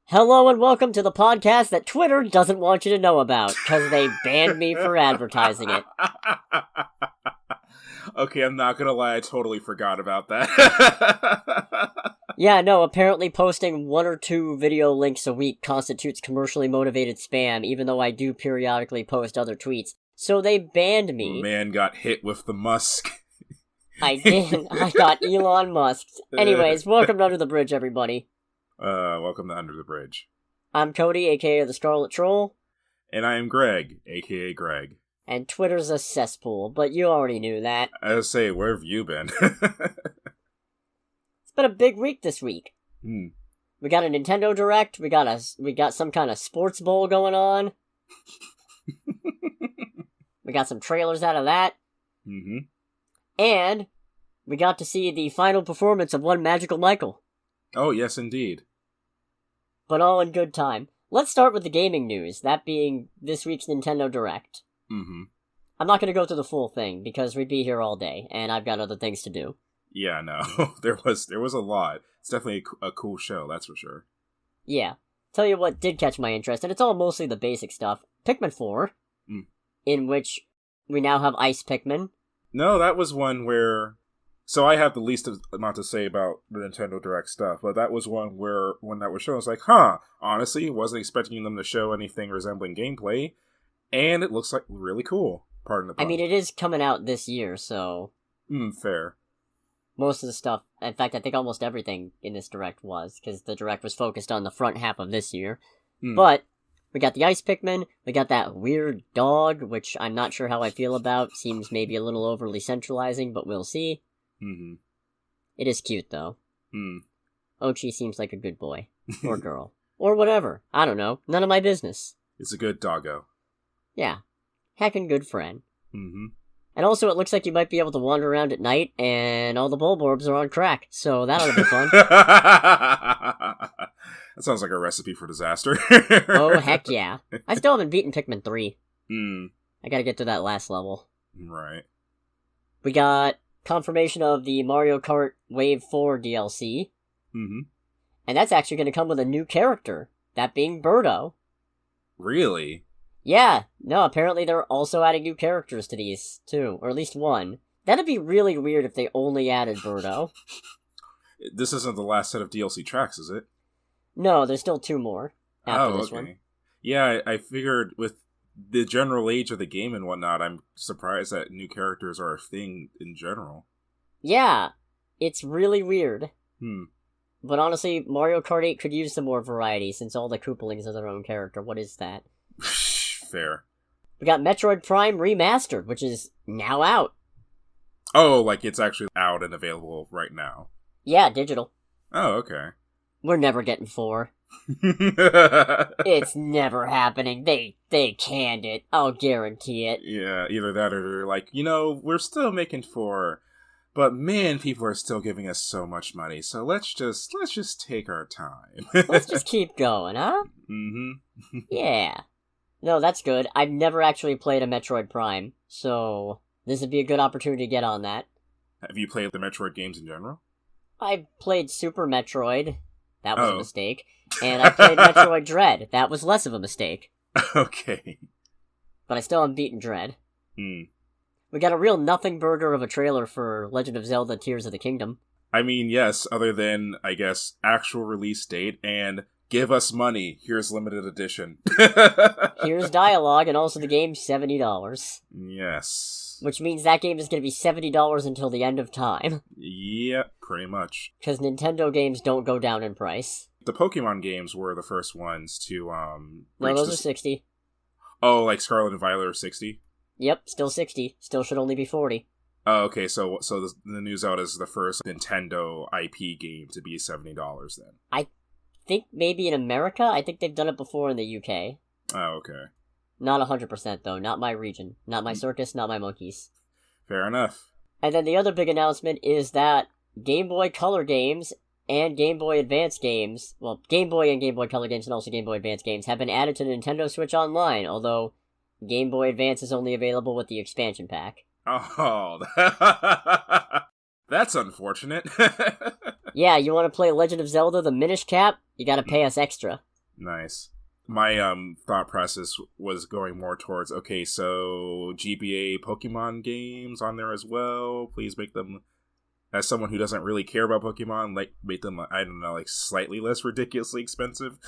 Hello and welcome to the podcast that Twitter doesn't want you to know about, because they banned me for advertising it. Okay, I'm not gonna lie, I totally forgot about that. Yeah, no, apparently posting 1 or 2 video links a week constitutes commercially motivated spam, even though I do periodically post other tweets. So they banned me. Man got hit with the Musk. I did. I got Elon Musk. Anyways, welcome to Under the Bridge, everybody. Welcome to Under the Bridge. I'm Cody, aka the Scarlet Troll. And I am Greg, aka Greg. And Twitter's a cesspool, but you already knew that. I was say, where have you been? It's been a big week this week. We got a Nintendo Direct, we got some kind of sports bowl going on. We got some trailers out of that. And we got to see the final performance of One Magical Michael. Oh, yes, indeed. But all in good time. Let's start with the gaming news, that being this week's Nintendo Direct. I'm not going to go through the full thing, because we'd be here all day, and I've got other things to do. Yeah, no, there was a lot. It's definitely a cool show, that's for sure. Yeah. Tell you what did catch my interest, and it's all mostly the basic stuff. Pikmin 4, in which we now have Ice Pikmin. No, that was one where... So I have the least amount to say about the Nintendo Direct stuff, but that was one where, when that was shown, I was like, honestly, wasn't expecting them to show anything resembling gameplay, and it looks like really cool, pardon the pun. I mean, it is coming out this year, so... fair. Most of the stuff, in fact, I think almost everything in this Direct was, because the Direct was focused on the front half of this year. But, we got the Ice Pikmin, we got that weird dog, which I'm not sure how I feel about, seems maybe a little overly centralizing, but we'll see. It is cute, though. Ochi seems like a good boy. Or girl. Or whatever. I don't know. None of my business. It's a good doggo. Yeah. Heckin' good friend. And also, it looks like you might be able to wander around at night, and all the Bulborbs are on crack, so that'll be fun. That sounds like a recipe for disaster. Oh, heck yeah. I still haven't beaten Pikmin 3. I gotta get to that last level. Right. We got confirmation of the Mario Kart Wave 4 DLC. And that's actually going to come with a new character, that being Birdo. Really? Yeah, no, apparently they're also adding new characters to these, too, or at least one. That'd be really weird if they only added Birdo. This isn't the last set of DLC tracks, is it? No, there's still 2 more after this one. Yeah, I figured with the general age of the game and whatnot, I'm surprised that new characters are a thing in general. Yeah, it's really weird. But honestly, Mario Kart 8 could use some more variety, since all the Koopalings are their own character. What is that? Fair. We got Metroid Prime Remastered, which is now out. Oh, like it's actually out and available right now? Yeah, digital. Oh, okay. We're never getting 4. It's never happening. They canned it. I'll guarantee it. Yeah, either that or they're like, we're still making 4, but man, people are still giving us so much money, so let's just take our time. Let's just keep going, huh? Yeah. No, that's good. I've never actually played a Metroid Prime, so this would be a good opportunity to get on that. Have you played the Metroid games in general? I played Super Metroid. That was a mistake. And I played Metroid Dread. That was less of a mistake. Okay. But I still haven't beaten Dread. We got a real nothing burger of a trailer for Legend of Zelda Tears of the Kingdom. I mean, yes, other than, I guess, actual release date and give us money. Here's limited edition. Here's dialogue and also the game's $70. Yes. Which means that game is going to be $70 until the end of time. Yeah, pretty much. Because Nintendo games don't go down in price. The Pokemon games were the first ones to, No, those are 60. Oh, like Scarlet and Violet are 60? Yep, still 60. Still should only be 40. Oh, okay, so the news out is the first Nintendo IP game to be $70 then. I think maybe in America? I think they've done it before in the UK. Oh, okay. Not 100% though, not my region. Not my circus, not my monkeys. Fair enough. And then the other big announcement is that Game Boy Color games and Game Boy Advance games, well, Game Boy and Game Boy Color games and also Game Boy Advance games have been added to Nintendo Switch Online, although Game Boy Advance is only available with the expansion pack. Oh, that's unfortunate. Yeah, you want to play Legend of Zelda, the Minish Cap? You gotta pay us extra. Nice. My thought process was going more towards, okay, so GBA Pokemon games on there as well. Please make them, as someone who doesn't really care about Pokemon, like make them, I don't know, like slightly less ridiculously expensive.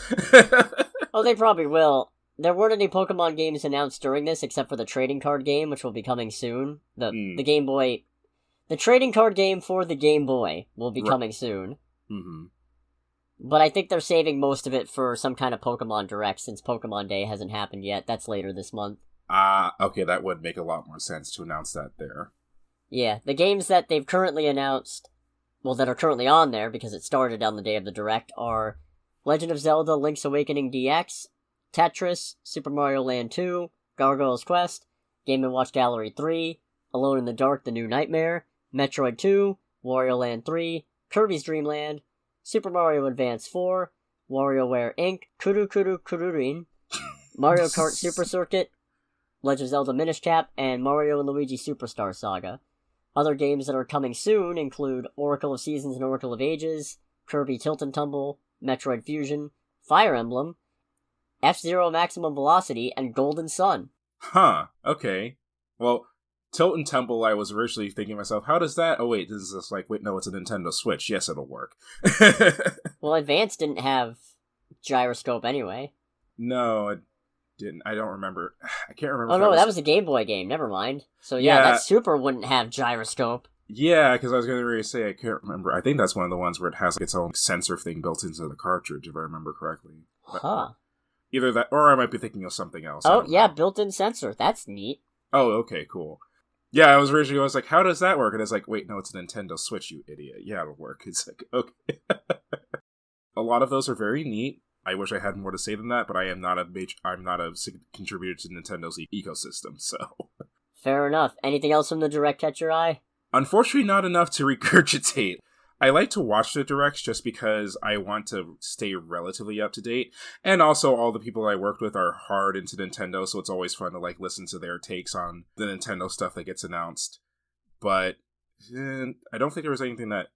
Oh, they probably will. There weren't any Pokemon games announced during this except for the trading card game, which will be coming soon. The Game Boy, the trading card game for the Game Boy will be coming soon. Mm-hmm. But I think they're saving most of it for some kind of Pokemon Direct, since Pokemon Day hasn't happened yet. That's later this month. Okay, that would make a lot more sense to announce that there. Yeah, the games that they've currently announced, well, that are currently on there, because it started on the day of the Direct, are Legend of Zelda Link's Awakening DX, Tetris, Super Mario Land 2, Gargoyle's Quest, Game & Watch Gallery 3, Alone in the Dark The New Nightmare, Metroid 2, Wario Land 3, Kirby's Dream Land, Super Mario Advance 4, WarioWare Inc., Kuru Kuru Kururin, Mario Kart Super Circuit, Legend of Zelda Minish Cap, and Mario & Luigi Superstar Saga. Other games that are coming soon include Oracle of Seasons and Oracle of Ages, Kirby Tilt and Tumble, Metroid Fusion, Fire Emblem, F-Zero Maximum Velocity, and Golden Sun. Huh, okay. Well, Tilt and Tumble, I was originally thinking to myself, how does that... Oh, wait, this is just like, wait, no, it's a Nintendo Switch. Yes, it'll work. Well, Advance didn't have gyroscope anyway. No, it didn't. I don't remember. I can't remember. Oh, no, that was a Game Boy game. Never mind. So, yeah, that Super wouldn't have gyroscope. Yeah, because I was going to really say, I can't remember. I think that's one of the ones where it has its own sensor thing built into the cartridge, if I remember correctly. Huh. Either that, or I might be thinking of something else. Oh, yeah, built-in sensor. That's neat. Oh, okay, cool. Yeah, I was like, how does that work? And it's like, wait, no, it's a Nintendo Switch, you idiot. Yeah, it'll work. It's like, okay. A lot of those are very neat. I wish I had more to say than that, but I'm not a contributor to Nintendo's ecosystem, so. Fair enough. Anything else from the Direct catch your eye? Unfortunately, not enough to regurgitate. I like to watch the Directs just because I want to stay relatively up to date. And also, all the people I worked with are hard into Nintendo, so it's always fun to listen to their takes on the Nintendo stuff that gets announced. But I don't think there was anything that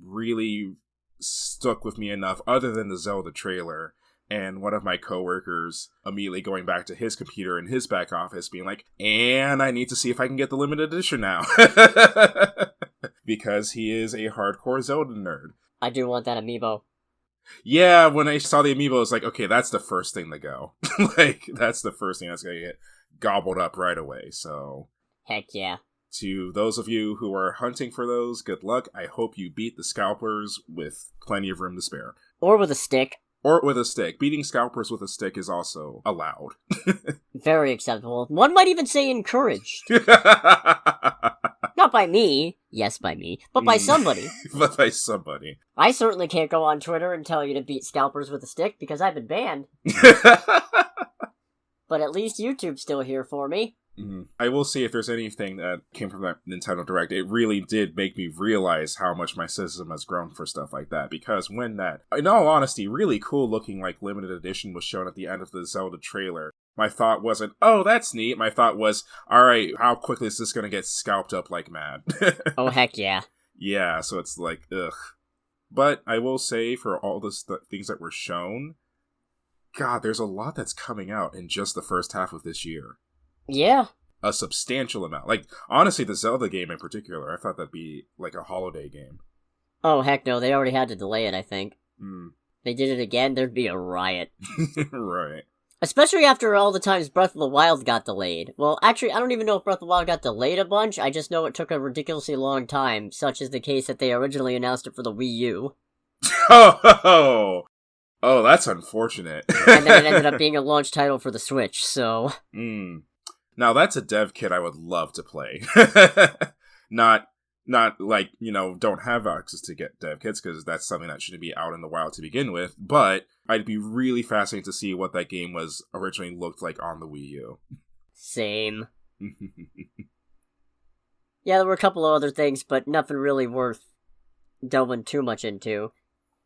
really stuck with me enough other than the Zelda trailer. And one of my coworkers immediately going back to his computer in his back office being like, and I need to see if I can get the limited edition now. Because he is a hardcore Zelda nerd. I do want that amiibo. Yeah, when I saw the amiibo, I was like, okay, that's the first thing to go. That's the first thing that's going to get gobbled up right away, so... Heck yeah. To those of you who are hunting for those, good luck. I hope you beat the scalpers with plenty of room to spare. Or with a stick. Or with a stick. Beating scalpers with a stick is also allowed. Very acceptable. One might even say encouraged. Not by me. Yes, by me. But by somebody. But by somebody. I certainly can't go on Twitter and tell you to beat scalpers with a stick because I've been banned. But at least YouTube's still here for me. Mm-hmm. I will say, if there's anything that came from that Nintendo Direct, it really did make me realize how much my system has grown for stuff like that. Because when that, in all honesty, really cool looking limited edition was shown at the end of the Zelda trailer, my thought wasn't, oh, that's neat. My thought was, alright, how quickly is this going to get scalped up like mad? Oh, heck yeah. Yeah, so it's like, ugh. But I will say, for all the things that were shown, God, there's a lot that's coming out in just the first half of this year. Yeah. A substantial amount. Honestly, the Zelda game in particular, I thought that'd be a holiday game. Oh, heck no, they already had to delay it, I think. Mm. They did it again, there'd be a riot. Right. Especially after all the times Breath of the Wild got delayed. Well, actually, I don't even know if Breath of the Wild got delayed a bunch, I just know it took a ridiculously long time, such is the case that they originally announced it for the Wii U. Oh, that's unfortunate. And then it ended up being a launch title for the Switch, so... Now that's a dev kit I would love to play. Not don't have access to get dev kits, because that's something that shouldn't be out in the wild to begin with, but I'd be really fascinated to see what that game was originally looked like on the Wii U. Same. Yeah, there were a couple of other things, but nothing really worth delving too much into.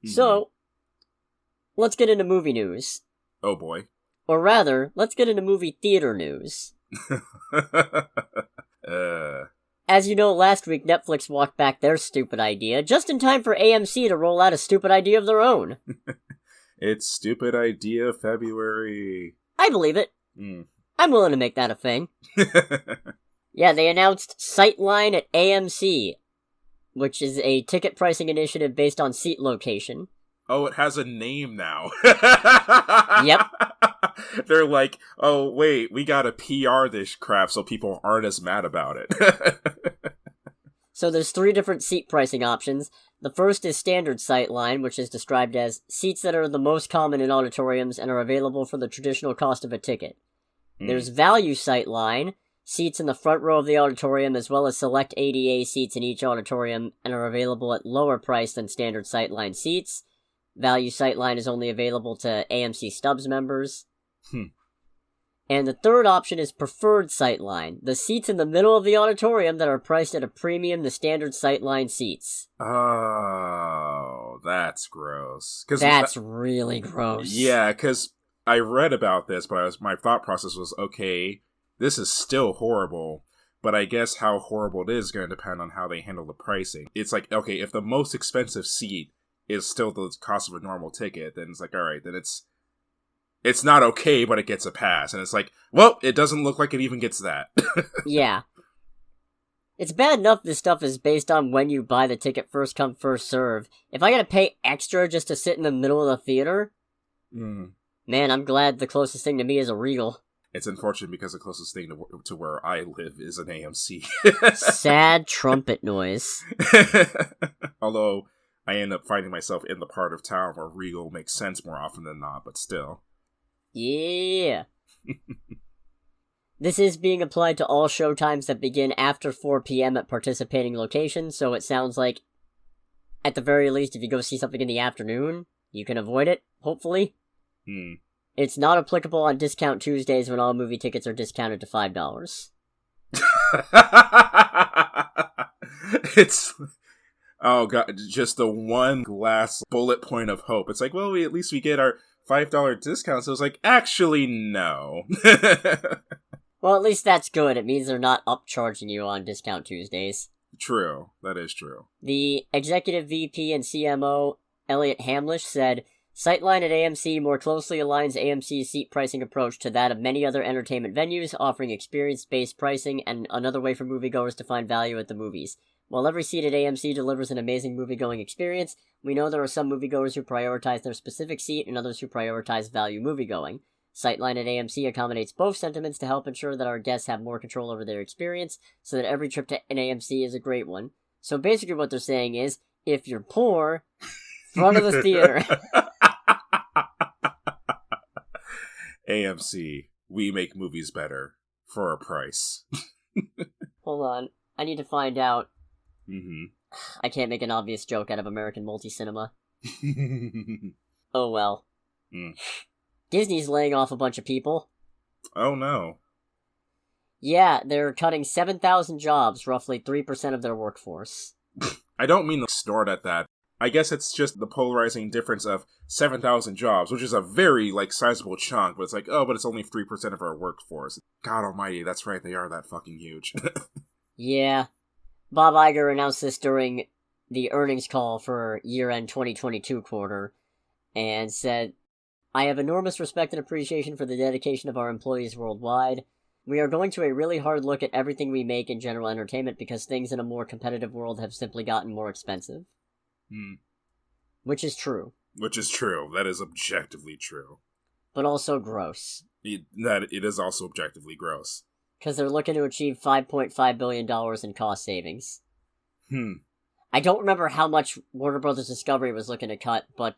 Mm-hmm. So, let's get into movie news. Oh boy. Or rather, let's get into movie theater news. As you know, last week Netflix walked back their stupid idea, just in time for AMC to roll out a stupid idea of their own. It's stupid idea February. I believe it. I'm willing to make that a thing. Yeah, they announced Sightline at AMC, which is a ticket pricing initiative based on seat location. Oh, it has a name now. Yep. They're like, oh, wait, we gotta PR this crap so people aren't as mad about it. So there's 3 different seat pricing options. The first is standard Sightline, which is described as seats that are the most common in auditoriums and are available for the traditional cost of a ticket. There's value Sightline, seats in the front row of the auditorium as well as select ADA seats in each auditorium and are available at lower price than standard Sightline seats. Value Sightline is only available to AMC Stubs members. And the third option is preferred Sightline, the seats in the middle of the auditorium that are priced at a premium to standard Sightline seats. Oh, that's gross. That's really gross. Yeah, because I read about this, but my thought process was, okay, this is still horrible, but I guess how horrible it is going to depend on how they handle the pricing. It's like, okay, if the most expensive seat is still the cost of a normal ticket, then it's like, all right, then it's not okay, but it gets a pass. And it's like, well, it doesn't look like it even gets that. Yeah. It's bad enough this stuff is based on when you buy the ticket, first come, first serve. If I gotta pay extra just to sit in the middle of the theater, man, I'm glad the closest thing to me is a Regal. It's unfortunate because the closest thing to where I live is an AMC. Sad trumpet noise. Although, I end up finding myself in the part of town where Regal makes sense more often than not, but still. Yeah. This is being applied to all showtimes that begin after 4 p.m. at participating locations, so it sounds like, at the very least, if you go see something in the afternoon, you can avoid it, hopefully. It's not applicable on Discount Tuesdays when all movie tickets are discounted to $5. It's... Oh god, just the one glass bullet point of hope. It's like, well, at least we get our $5 discount. So it's like, actually, no. Well, at least that's good. It means they're not upcharging you on Discount Tuesdays. True. That is true. The executive VP and CMO, Elliot Hamlish, said, Sightline at AMC more closely aligns AMC's seat pricing approach to that of many other entertainment venues, offering experience-based pricing and another way for moviegoers to find value at the movies. While every seat at AMC delivers an amazing movie-going experience, we know there are some moviegoers who prioritize their specific seat and others who prioritize value moviegoing. Sightline at AMC accommodates both sentiments to help ensure that our guests have more control over their experience, so that every trip to an AMC is a great one. So basically what they're saying is, if you're poor, front of the theater. AMC, we make movies better for a price. Hold on, I need to find out. I can't make an obvious joke out of American multi-cinema. Oh well. Disney's laying off a bunch of people. Oh no. Yeah, they're cutting 7,000 jobs, roughly 3% of their workforce. I don't mean to snort at that. I guess it's just the polarizing difference of 7,000 jobs, which is a very, sizable chunk, but it's like, oh, but it's only 3% of our workforce. God almighty, that's right, they are that fucking huge. Yeah. Bob Iger announced this during the earnings call for year-end 2022 quarter, and said, I have enormous respect and appreciation for the dedication of our employees worldwide. We are going to a really hard look at everything we make in general entertainment because things in a more competitive world have simply gotten more expensive. Which is true. Which is true. That is objectively true. But also gross. It is also objectively gross. Because they're looking to achieve $5.5 billion in cost savings. I don't remember how much Warner Brothers Discovery was looking to cut, but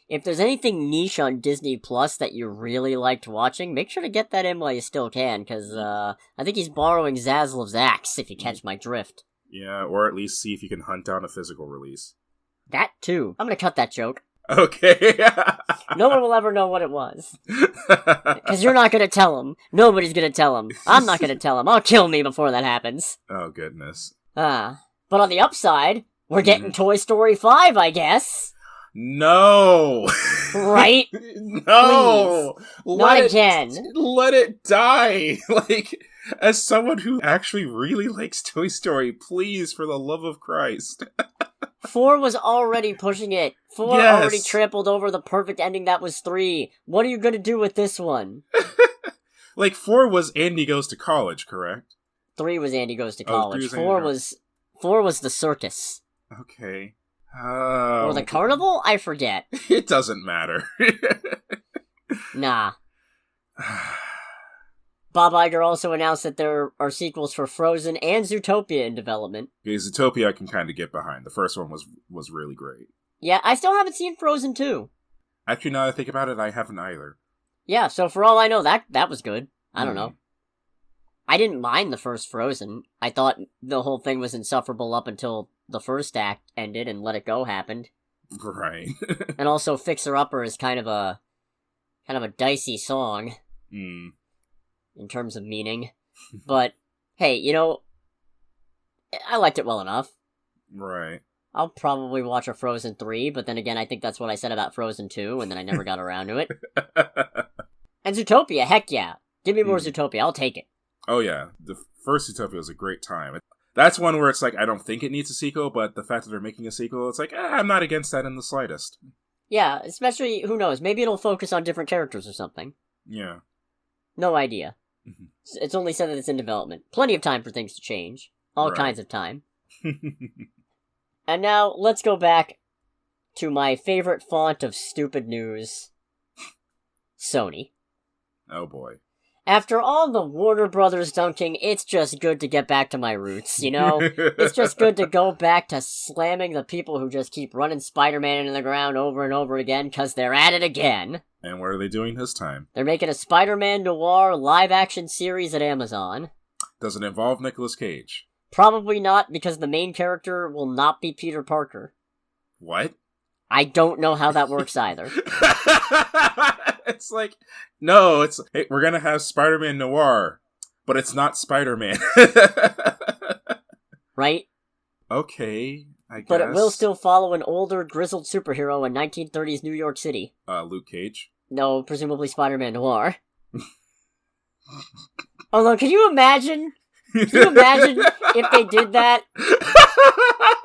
if there's anything niche on Disney Plus that you really liked watching, make sure to get that in while you still can, because I think he's borrowing Zaslav's axe, if you catch my drift. Yeah, or at least see if you can hunt down a physical release. That too. I'm gonna cut that joke. Okay. No one will ever know what it was. Because you're not gonna tell him. Nobody's gonna tell him. I'm not gonna tell him. I'll kill me before that happens. Oh, goodness. But on the upside, we're getting Toy Story 5, I guess. No! Right? No! Not again. Let it die! As someone who actually really likes Toy Story, please, for the love of Christ. 4 was already pushing it. 4 already trampled over the perfect ending that was 3. What are you gonna do with this one? Like, 4 was Andy Goes to College, correct? 3 was Andy Goes to College. 4 was the circus. Okay. Or the carnival? I forget. It doesn't matter. Nah. Bob Iger also announced that there are sequels for Frozen and Zootopia in development. Okay, Zootopia I can kind of get behind. The first one was really great. Yeah, I still haven't seen Frozen 2. Actually, now that I think about it, I haven't either. Yeah, so for all I know, that was good. I don't know. I didn't mind the first Frozen. I thought the whole thing was insufferable up until the first act ended and Let It Go happened. Right. And also Fixer Upper is kind of a dicey song. In terms of meaning. But, hey, I liked it well enough. Right. I'll probably watch a Frozen 3, but then again, I think that's what I said about Frozen 2, and then I never got around to it. And Zootopia, heck yeah. Give me more Zootopia, I'll take it. Oh yeah, the first Zootopia was a great time. That's one where it's like, I don't think it needs a sequel, but the fact that they're making a sequel, it's like, I'm not against that in the slightest. Yeah, especially, who knows, maybe it'll focus on different characters or something. Yeah. No idea. It's only said that it's in development. Plenty of time for things to change. All kinds of time. And now, let's go back to my favorite font of stupid news. Sony. Oh boy. After all the Warner Brothers dunking, it's just good to get back to my roots, It's just good to go back to slamming the people who just keep running Spider-Man into the ground over and over again, because they're at it again. And what are they doing this time? They're making a Spider-Man Noir live-action series at Amazon. Does it involve Nicolas Cage? Probably not, because the main character will not be Peter Parker. What? I don't know how that works either. It's like, no, hey, we're gonna have Spider-Man Noir, but it's not Spider-Man. Right? Okay, I guess. But it will still follow an older, grizzled superhero in 1930s New York City. Luke Cage? No, presumably Spider-Man Noir. Although, can you imagine? Can you imagine if they did that?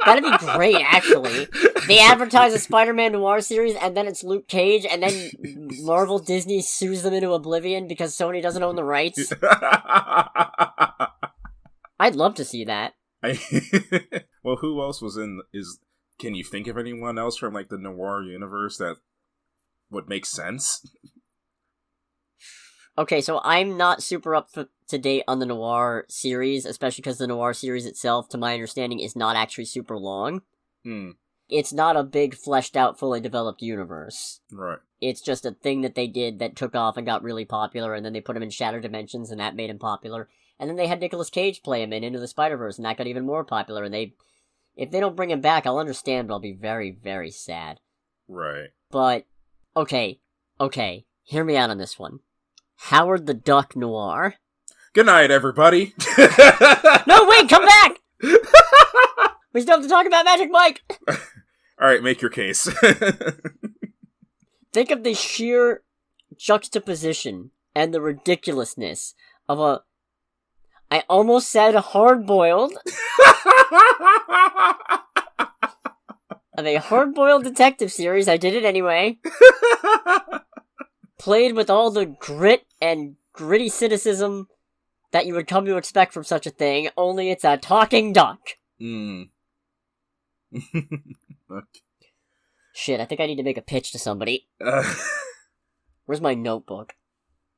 That'd be great, actually. They advertise a Spider-Man Noir series, and then it's Luke Cage, and then Marvel Disney sues them into oblivion because Sony doesn't own the rights. I'd love to see that. Well, who else was can you think of anyone else from, like, the Noir universe that would make sense? Okay, so I'm not super up to date on the Noir series, especially because the Noir series itself, to my understanding, is not actually super long. It's not a big, fleshed out, fully developed universe. Right. It's just a thing that they did that took off and got really popular, and then they put him in Shattered Dimensions, and that made him popular. And then they had Nicolas Cage play him in Into the Spider-Verse, and that got even more popular, and if they don't bring him back, I'll understand, but I'll be very, very sad. Right. But, okay, hear me out on this one. Howard the Duck Noir. Good night, everybody. No, wait, come back! We still have to talk about Magic Mike! Alright, make your case. Think of the sheer juxtaposition and the ridiculousness of I almost said hard-boiled. Of a hard-boiled detective series, I did it anyway. Played with all the grit and gritty cynicism that you would come to expect from such a thing, only it's a talking duck. Okay. Shit, I think I need to make a pitch to somebody. Where's my notebook?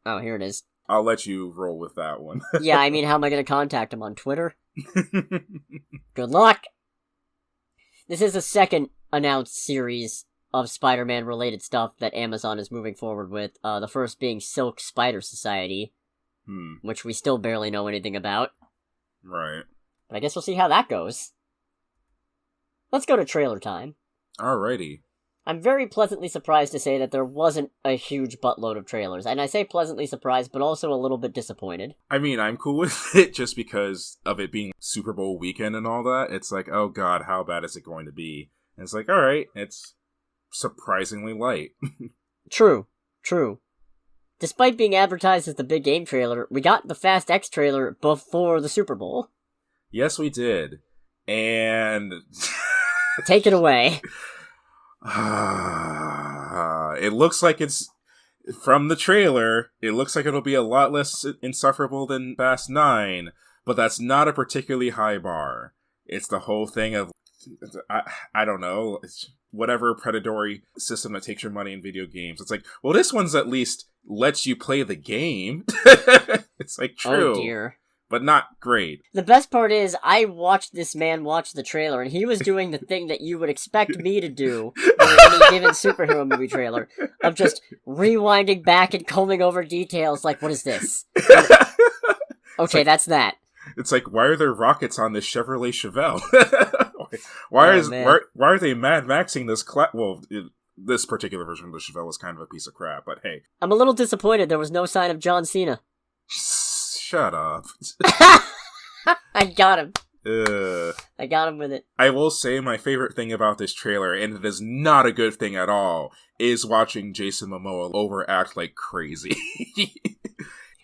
Oh, here it is. I'll let you roll with that one. Yeah, I mean, how am I going to contact him? On Twitter? Good luck! This is the second announced series of Spider-Man related stuff that Amazon is moving forward with. The first being Silk Spider Society, which we still barely know anything about. Right. But I guess we'll see how that goes. Let's go to trailer time. Alrighty. I'm very pleasantly surprised to say that there wasn't a huge buttload of trailers. And I say pleasantly surprised, but also a little bit disappointed. I mean, I'm cool with it just because of it being Super Bowl weekend and all that. It's like, oh god, how bad is it going to be? And it's like, alright, it's surprisingly light. True. despite being advertised as the big game trailer, we got the Fast X trailer before the Super Bowl. Yes, we did. And... Take it away. It looks like it's... From the trailer, it looks like it'll be a lot less insufferable than Fast 9, but that's not a particularly high bar. It's the whole thing of... I don't know. It's whatever predatory system that takes your money in video games. It's like, well, this one's at least lets you play the game. It's like, true. Oh, dear. But not great. The best part is, I watched this man watch the trailer, and he was doing the thing that you would expect me to do in any given superhero movie trailer, of just rewinding back and combing over details like, what is this? Okay, like, that's that. It's like, why are there rockets on this Chevrolet Chevelle? why are they Mad Maxing this this particular version of the Chevelle is kind of a piece of crap, but hey. I'm a little disappointed there was no sign of John Cena. Shut up. I got him. I got him with it. I will say my favorite thing about this trailer, and it is not a good thing at all, is watching Jason Momoa overact like crazy.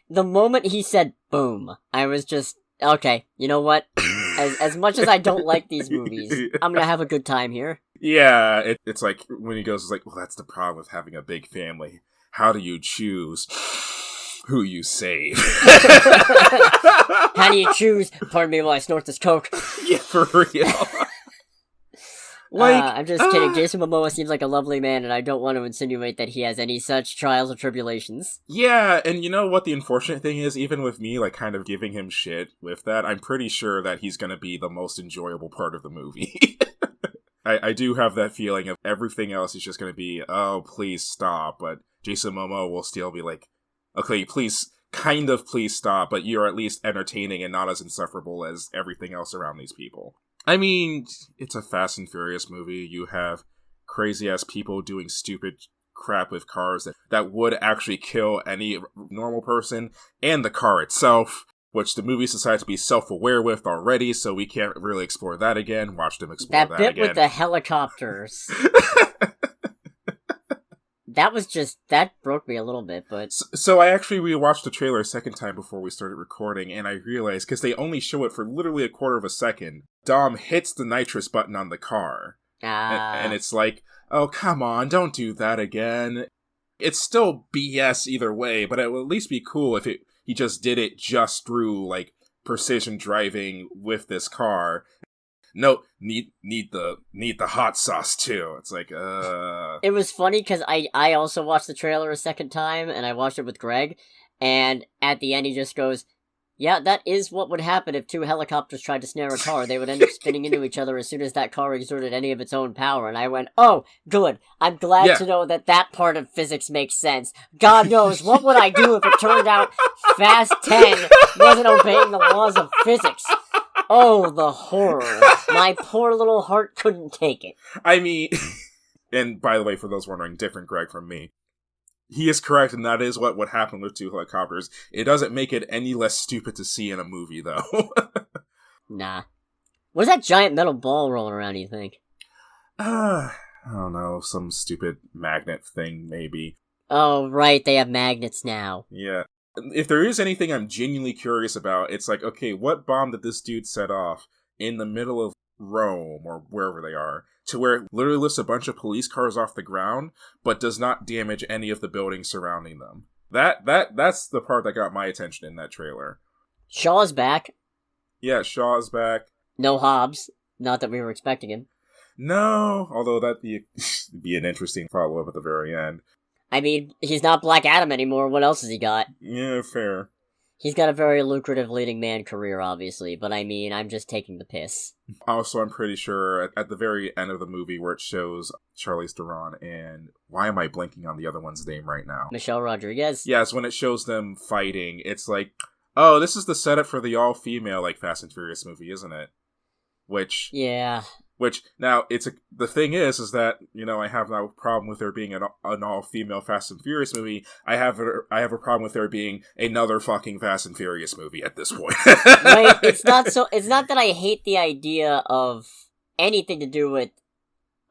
The moment he said boom, I was just, okay, you know what? As much as I don't like these movies, I'm gonna have a good time here. Yeah, it's like, when he goes, it's like, well, that's the problem with having a big family. How do you choose who you save? How do you choose? Pardon me while I snort this coke. Yeah, for real. I'm just kidding. Jason Momoa seems like a lovely man, and I don't want to insinuate that he has any such trials or tribulations. Yeah, and you know what the unfortunate thing is? Even with me, like, kind of giving him shit with that, I'm pretty sure that he's gonna be the most enjoyable part of the movie. I do have that feeling of everything else is just gonna be, oh, please stop, but Jason Momoa will still be like, okay, please stop, but you're at least entertaining and not as insufferable as everything else around these people. I mean, it's a Fast and Furious movie. You have crazy-ass people doing stupid crap with cars that would actually kill any normal person, and the car itself, which the movies decided to be self-aware with already, so we can't really explore that again. Watch them explore that again. That bit with the helicopters. That broke me a little bit, but... So I actually rewatched the trailer a second time before we started recording, and I realized, because they only show it for literally a quarter of a second, Dom hits the nitrous button on the car. And it's like, oh, come on, don't do that again. It's still BS either way, but it would at least be cool if he just did it just through, like, precision driving with this car. No, need the hot sauce too. It's like, It was funny because I also watched the trailer a second time, and I watched it with Greg, and at the end he just goes, yeah, that is what would happen if two helicopters tried to snare a car. They would end up spinning into each other as soon as that car exerted any of its own power. And I went, oh, good. I'm glad to know that part of physics makes sense. God knows, what would I do if it turned out Fast 10 wasn't obeying the laws of physics? Oh, the horror. My poor little heart couldn't take it. I mean, and by the way, for those wondering, different Greg from me. He is correct, and that is what would happen with two helicopters. It doesn't make it any less stupid to see in a movie, though. Nah. What's that giant metal ball rolling around, do you think? I don't know, some stupid magnet thing, maybe. Oh, right, they have magnets now. Yeah. If there is anything I'm genuinely curious about, it's like, okay, what bomb did this dude set off in the middle of Rome, or wherever they are, to where it literally lifts a bunch of police cars off the ground, but does not damage any of the buildings surrounding them? That's the part that got my attention in that trailer. Shaw's back. Yeah, Shaw's back. No Hobbs. Not that we were expecting him. No, although that'd be an interesting follow-up at the very end. I mean, he's not Black Adam anymore. What else has he got? Yeah, fair. He's got a very lucrative leading man career, obviously, but I mean, I'm just taking the piss. Also, I'm pretty sure at the very end of the movie where it shows Charlize Theron and... Why am I blanking on the other one's name right now? Michelle Rodriguez? Yes, when it shows them fighting, it's like, oh, this is the setup for the all-female, like, Fast and Furious movie, isn't it? Which... Yeah... Which, now, the thing is that, you know, I have no problem with there being an all-female Fast and Furious movie. I have a problem with there being another fucking Fast and Furious movie at this point. Right, it's not that I hate the idea of anything to do with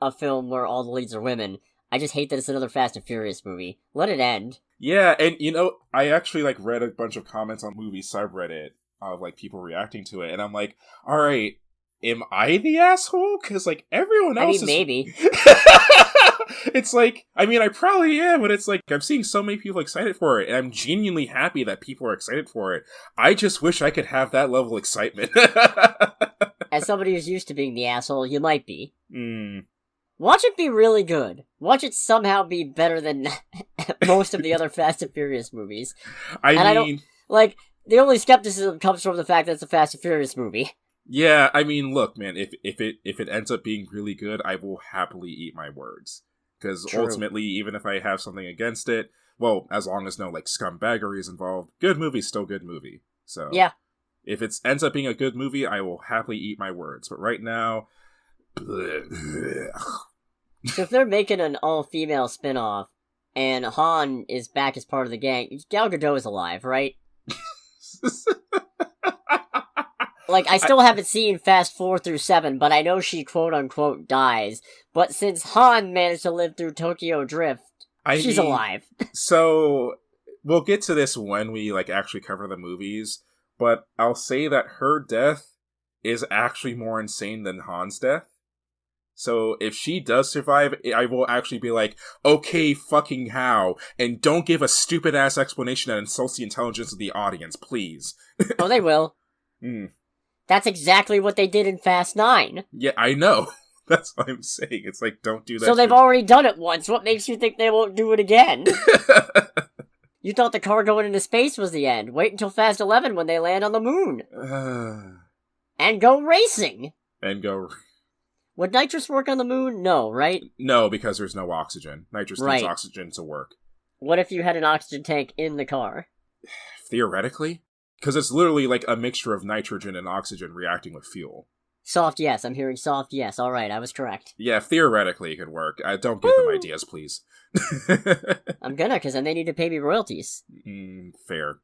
a film where all the leads are women. I just hate that it's another Fast and Furious movie. Let it end. Yeah, and I actually read a bunch of comments on movie subreddit of people reacting to it, and I'm like, all right, am I the asshole? Because everyone else maybe. It's I probably am, but it's I'm seeing so many people excited for it, and I'm genuinely happy that people are excited for it. I just wish I could have that level of excitement. As somebody who's used to being the asshole, you might be. Mm. Watch it be really good. Watch it somehow be better than most of the other Fast and Furious movies. I mean, the only skepticism comes from the fact that it's a Fast and Furious movie. Yeah, look, man, if it ends up being really good, I will happily eat my words. Because ultimately, even if I have something against it, well, as long as no scumbaggery is involved, good movie's still good movie. So yeah, if it ends up being a good movie, I will happily eat my words. But right now, so if they're making an all-female spin-off and Han is back as part of the gang, Gal Gadot is alive, right? I still haven't seen Fast 4 through 7, but I know she quote-unquote dies. But since Han managed to live through Tokyo Drift, she's alive. So, we'll get to this when we, actually cover the movies, but I'll say that her death is actually more insane than Han's death. So, if she does survive, I will actually be like, okay, fucking how? And don't give a stupid-ass explanation that insults the intelligence of the audience, please. Oh, they will. That's exactly what they did in Fast 9. Yeah, I know. That's what I'm saying. It's don't do that. So they've already done it once. What makes you think they won't do it again? You thought the car going into space was the end. Wait until Fast 11 when they land on the moon. And go racing. Would nitrous work on the moon? No, right? No, because there's no oxygen. Nitrous needs oxygen to work. What if you had an oxygen tank in the car? Theoretically? Because it's literally a mixture of nitrogen and oxygen reacting with fuel. Soft yes. I'm hearing soft yes. Alright, I was correct. Yeah, theoretically it could work. Don't give them ideas, please. I'm gonna, because then they need to pay me royalties. Fair.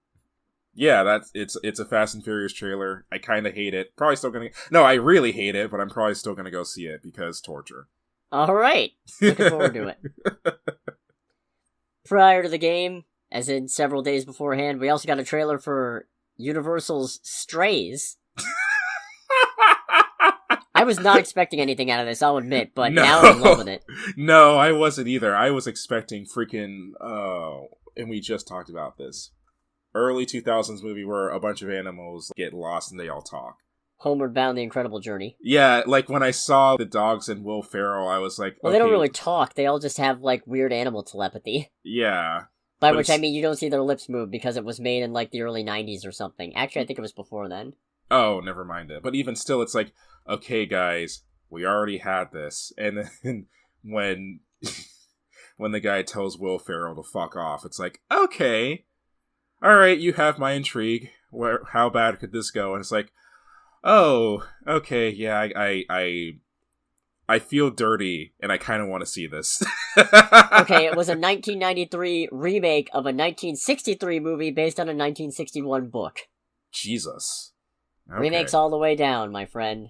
Yeah, it's a Fast and Furious trailer. I kind of hate it. Probably still gonna... No, I really hate it, but I'm probably still gonna go see it because torture. Alright. Looking forward to it. Prior to the game, as in several days beforehand, we also got a trailer for Universal's Strays. I was not expecting anything out of this, I'll admit, but now I'm loving it. No, I wasn't either. I was expecting freaking... and we just talked about this. Early 2000s movie where a bunch of animals get lost and they all talk. Homeward Bound: The Incredible Journey. Yeah, when I saw the dogs and Will Ferrell, I was like, well, okay. They don't really talk, they all just have, weird animal telepathy. Yeah. By which I mean you don't see their lips move because it was made in, the early 90s or something. Actually, I think it was before then. Oh, never mind it. But even still, it's okay, guys, we already had this. And then when the guy tells Will Ferrell to fuck off, it's okay, alright, you have my intrigue. How bad could this go? And it's oh, okay, yeah, I feel dirty, and I kind of want to see this. Okay, it was a 1993 remake of a 1963 movie based on a 1961 book. Jesus. Okay. Remakes all the way down, my friend.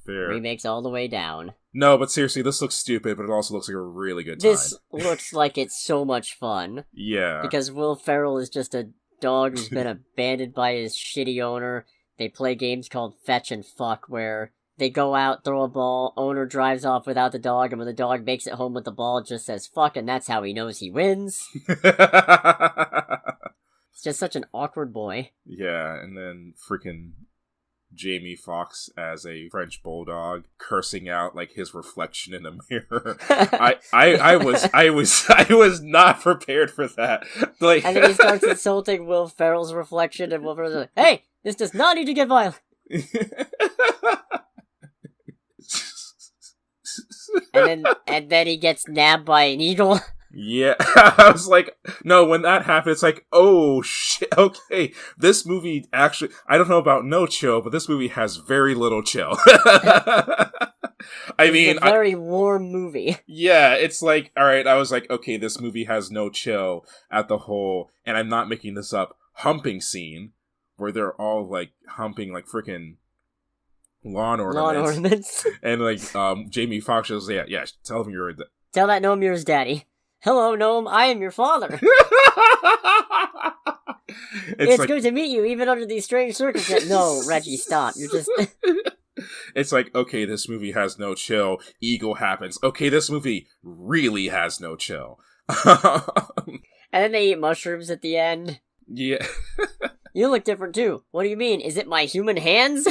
Fair. Remakes all the way down. No, but seriously, this looks stupid, but it also looks like a really good time. This looks like it's so much fun. Yeah. Because Will Ferrell is just a dog who's been abandoned by his shitty owner. They play games called Fetch and Fuck, where they go out, throw a ball, owner drives off without the dog, and when the dog makes it home with the ball, it just says fuck, and that's how he knows he wins. It's just such an awkward boy. Yeah, and then freaking Jamie Foxx as a French bulldog cursing out his reflection in a mirror. I was not prepared for that. And then he starts insulting Will Ferrell's reflection, and Will Ferrell's like, "Hey, this does not need to get violent." and then he gets nabbed by an eagle. Yeah, I was no, when that happened, it's oh shit, okay, this movie actually, I don't know about no chill, but this movie has very little chill. It's a very warm movie. Yeah, it's alright, I was okay, this movie has no chill at the whole, and I'm not making this up, humping scene, where they're all, humping, freaking lawn ornaments. And, Jamie Foxx goes, yeah, tell them you're Tell that gnome you're his daddy. Hello, gnome, I am your father. It's good to meet you, even under these strange circumstances. No, Reggie, stop. You're just... It's like, okay, this movie has no chill. Ego happens. Okay, this movie really has no chill. And then they eat mushrooms at the end. Yeah. You look different too. What do you mean? Is it my human hands?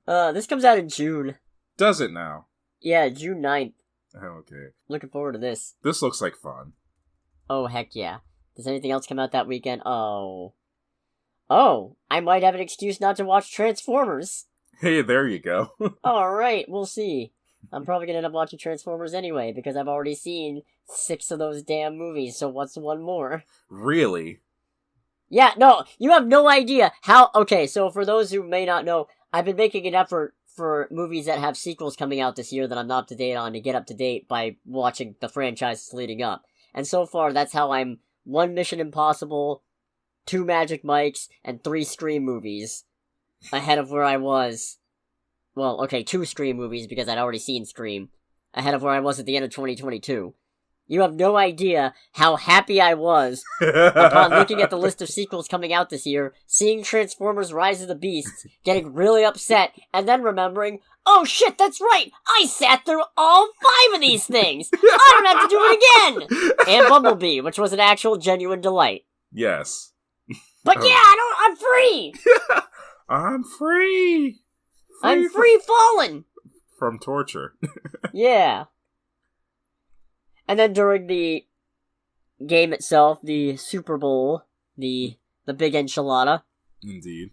This comes out in June. Does it now? Yeah, June 9th. Okay. Looking forward to this. This looks like fun. Oh, heck yeah. Does anything else come out that weekend? Oh, I might have an excuse not to watch Transformers. Hey, there you go. Alright, we'll see. I'm probably gonna end up watching Transformers anyway, because I've already seen 6 of those damn movies, so what's one more? Really? Yeah, no, you have no idea how... Okay, so for those who may not know, I've been making an effort for movies that have sequels coming out this year that I'm not up to date on to get up to date by watching the franchises leading up. And so far, that's how I'm 1 Mission Impossible, 2 Magic Mikes, and 3 Scream movies ahead of where I was. Well, okay, 2 Scream movies because I'd already seen Scream. Ahead of where I was at the end of 2022. You have no idea how happy I was upon looking at the list of sequels coming out this year, seeing Transformers Rise of the Beasts, getting really upset, and then remembering, oh shit, that's right, I sat through all 5 of these things! I don't have to do it again! And Bumblebee, which was an actual genuine delight. Yes. But yeah, I'm free! I'm free! I'm free falling! From torture. Yeah. And then during the game itself, the Super Bowl, the big enchilada. Indeed.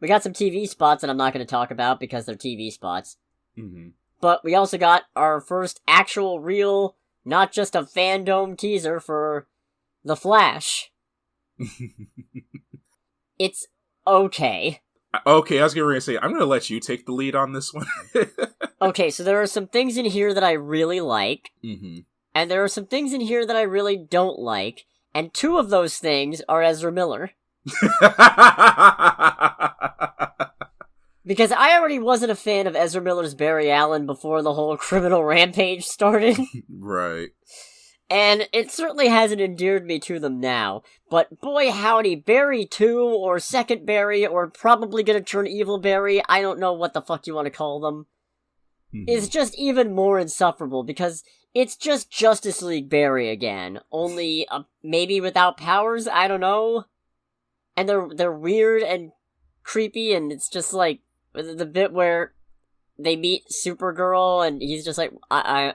We got some TV spots that I'm not going to talk about because they're TV spots. Mm-hmm. But we also got our first actual, real, not just a fandom teaser for The Flash. It's okay. Okay, I was going to say, I'm going to let you take the lead on this one. Okay, so there are some things in here that I really like. Mm-hmm. And there are some things in here that I really don't like. And 2 of those things are Ezra Miller. Because I already wasn't a fan of Ezra Miller's Barry Allen before the whole criminal rampage started. Right. And it certainly hasn't endeared me to them now. But boy howdy, Barry 2, or Second Barry, or probably gonna turn evil Barry, I don't know what the fuck you want to call them, is just even more insufferable, because it's just Justice League Barry again. Only, maybe without powers, I don't know. And they're weird and creepy, and it's just like, the bit where they meet Supergirl, and he's just like,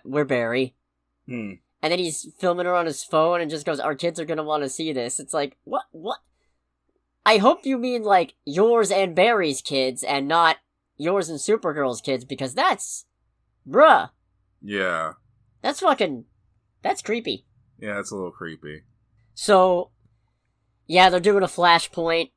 we're Barry. And then he's filming her on his phone and just goes, our kids are gonna want to see this. It's like, what? I hope you mean, like, yours and Barry's kids, and not yours and Supergirl's kids, because that's... Bruh. Yeah. That's creepy. Yeah, it's a little creepy. So, yeah, they're doing a Flashpoint,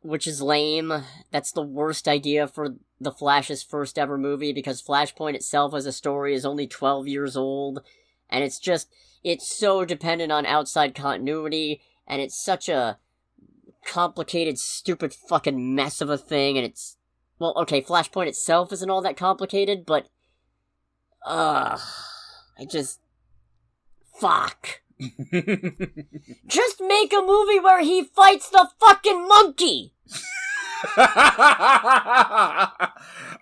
which is lame. That's the worst idea for the Flash's first ever movie, because Flashpoint itself as a story is only 12 years old. And it's so dependent on outside continuity, and it's such a complicated, stupid fucking mess of a thing, and it's... Well, okay, Flashpoint itself isn't all that complicated, but... Fuck. Just make a movie where he fights the fucking monkey! Alright,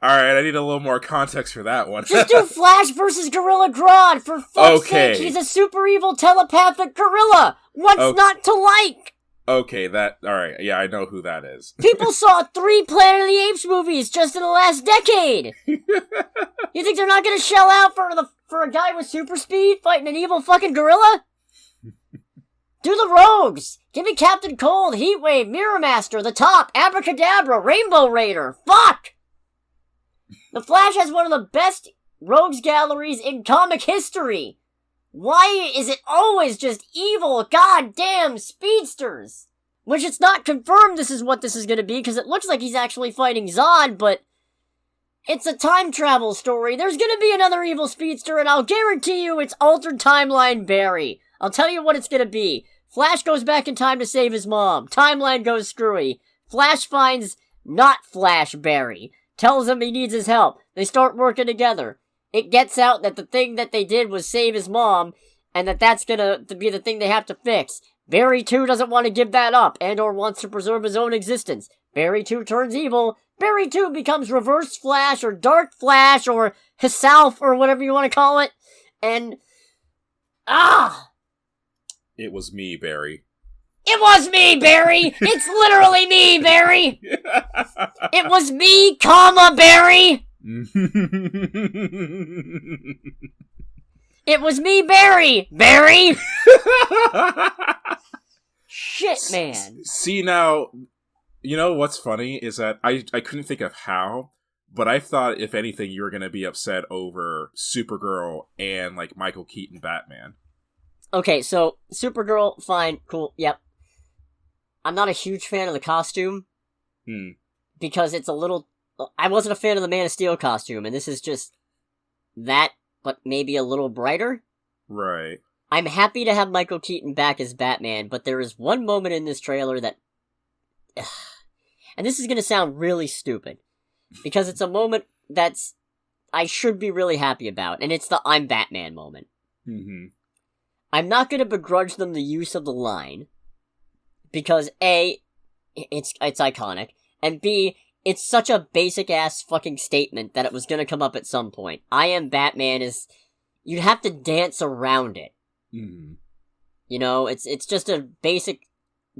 I need a little more context for that one. Just do Flash versus Gorilla Grodd, for fuck's sake! He's a super evil telepathic gorilla! What's not to like? Okay, alright, yeah, I know who that is. People saw 3 Planet of the Apes movies just in the last decade! You think they're not gonna shell out for a guy with super speed fighting an evil fucking gorilla? Do the Rogues! Give me Captain Cold, Heatwave, Mirror Master, The Top, Abracadabra, Rainbow Raider! Fuck! The Flash has one of the best Rogues galleries in comic history! Why is it always just evil, goddamn speedsters? Which it's not confirmed this is what this is gonna be, because it looks like he's actually fighting Zod, but... It's a time travel story. There's gonna be another evil speedster, and I'll guarantee you it's Altered Timeline Barry. I'll tell you what it's gonna be. Flash goes back in time to save his mom. Timeline goes screwy. Flash finds not Flash Barry. Tells him he needs his help. They start working together. it gets out that the thing that they did was save his mom, and that's gonna be the thing they have to fix. Barry, too, doesn't want to give that up, and or wants to preserve his own existence. Barry, too, turns evil. Barry, too, becomes Reverse Flash, or Dark Flash, or Himself, or whatever you want to call it. And... It was me, Barry. It was me, Barry! It's literally me, Barry! It was me, Barry! It was me, Barry! Barry! Shit, man. See, now, you know what's funny is that I couldn't think of how, but I thought, if anything, you were going to be upset over Supergirl and, like, Michael Keaton Batman. Okay, so, Supergirl, fine, cool, yep. I'm not a huge fan of the costume. Because it's a little... I wasn't a fan of the Man of Steel costume, and this is just that, but maybe a little brighter. Right. I'm happy to have Michael Keaton back as Batman, but there is one moment in this trailer that... And this is going to sound really stupid, because it's a moment that's... I should be really happy about, and it's the I'm Batman moment. Mm-hmm. I'm not going to begrudge them the use of the line, because A, it's iconic, and B, it's such a basic-ass fucking statement that it was gonna come up at some point. I am Batman is... You'd have to dance around it. Mm-hmm. You know, it's just a basic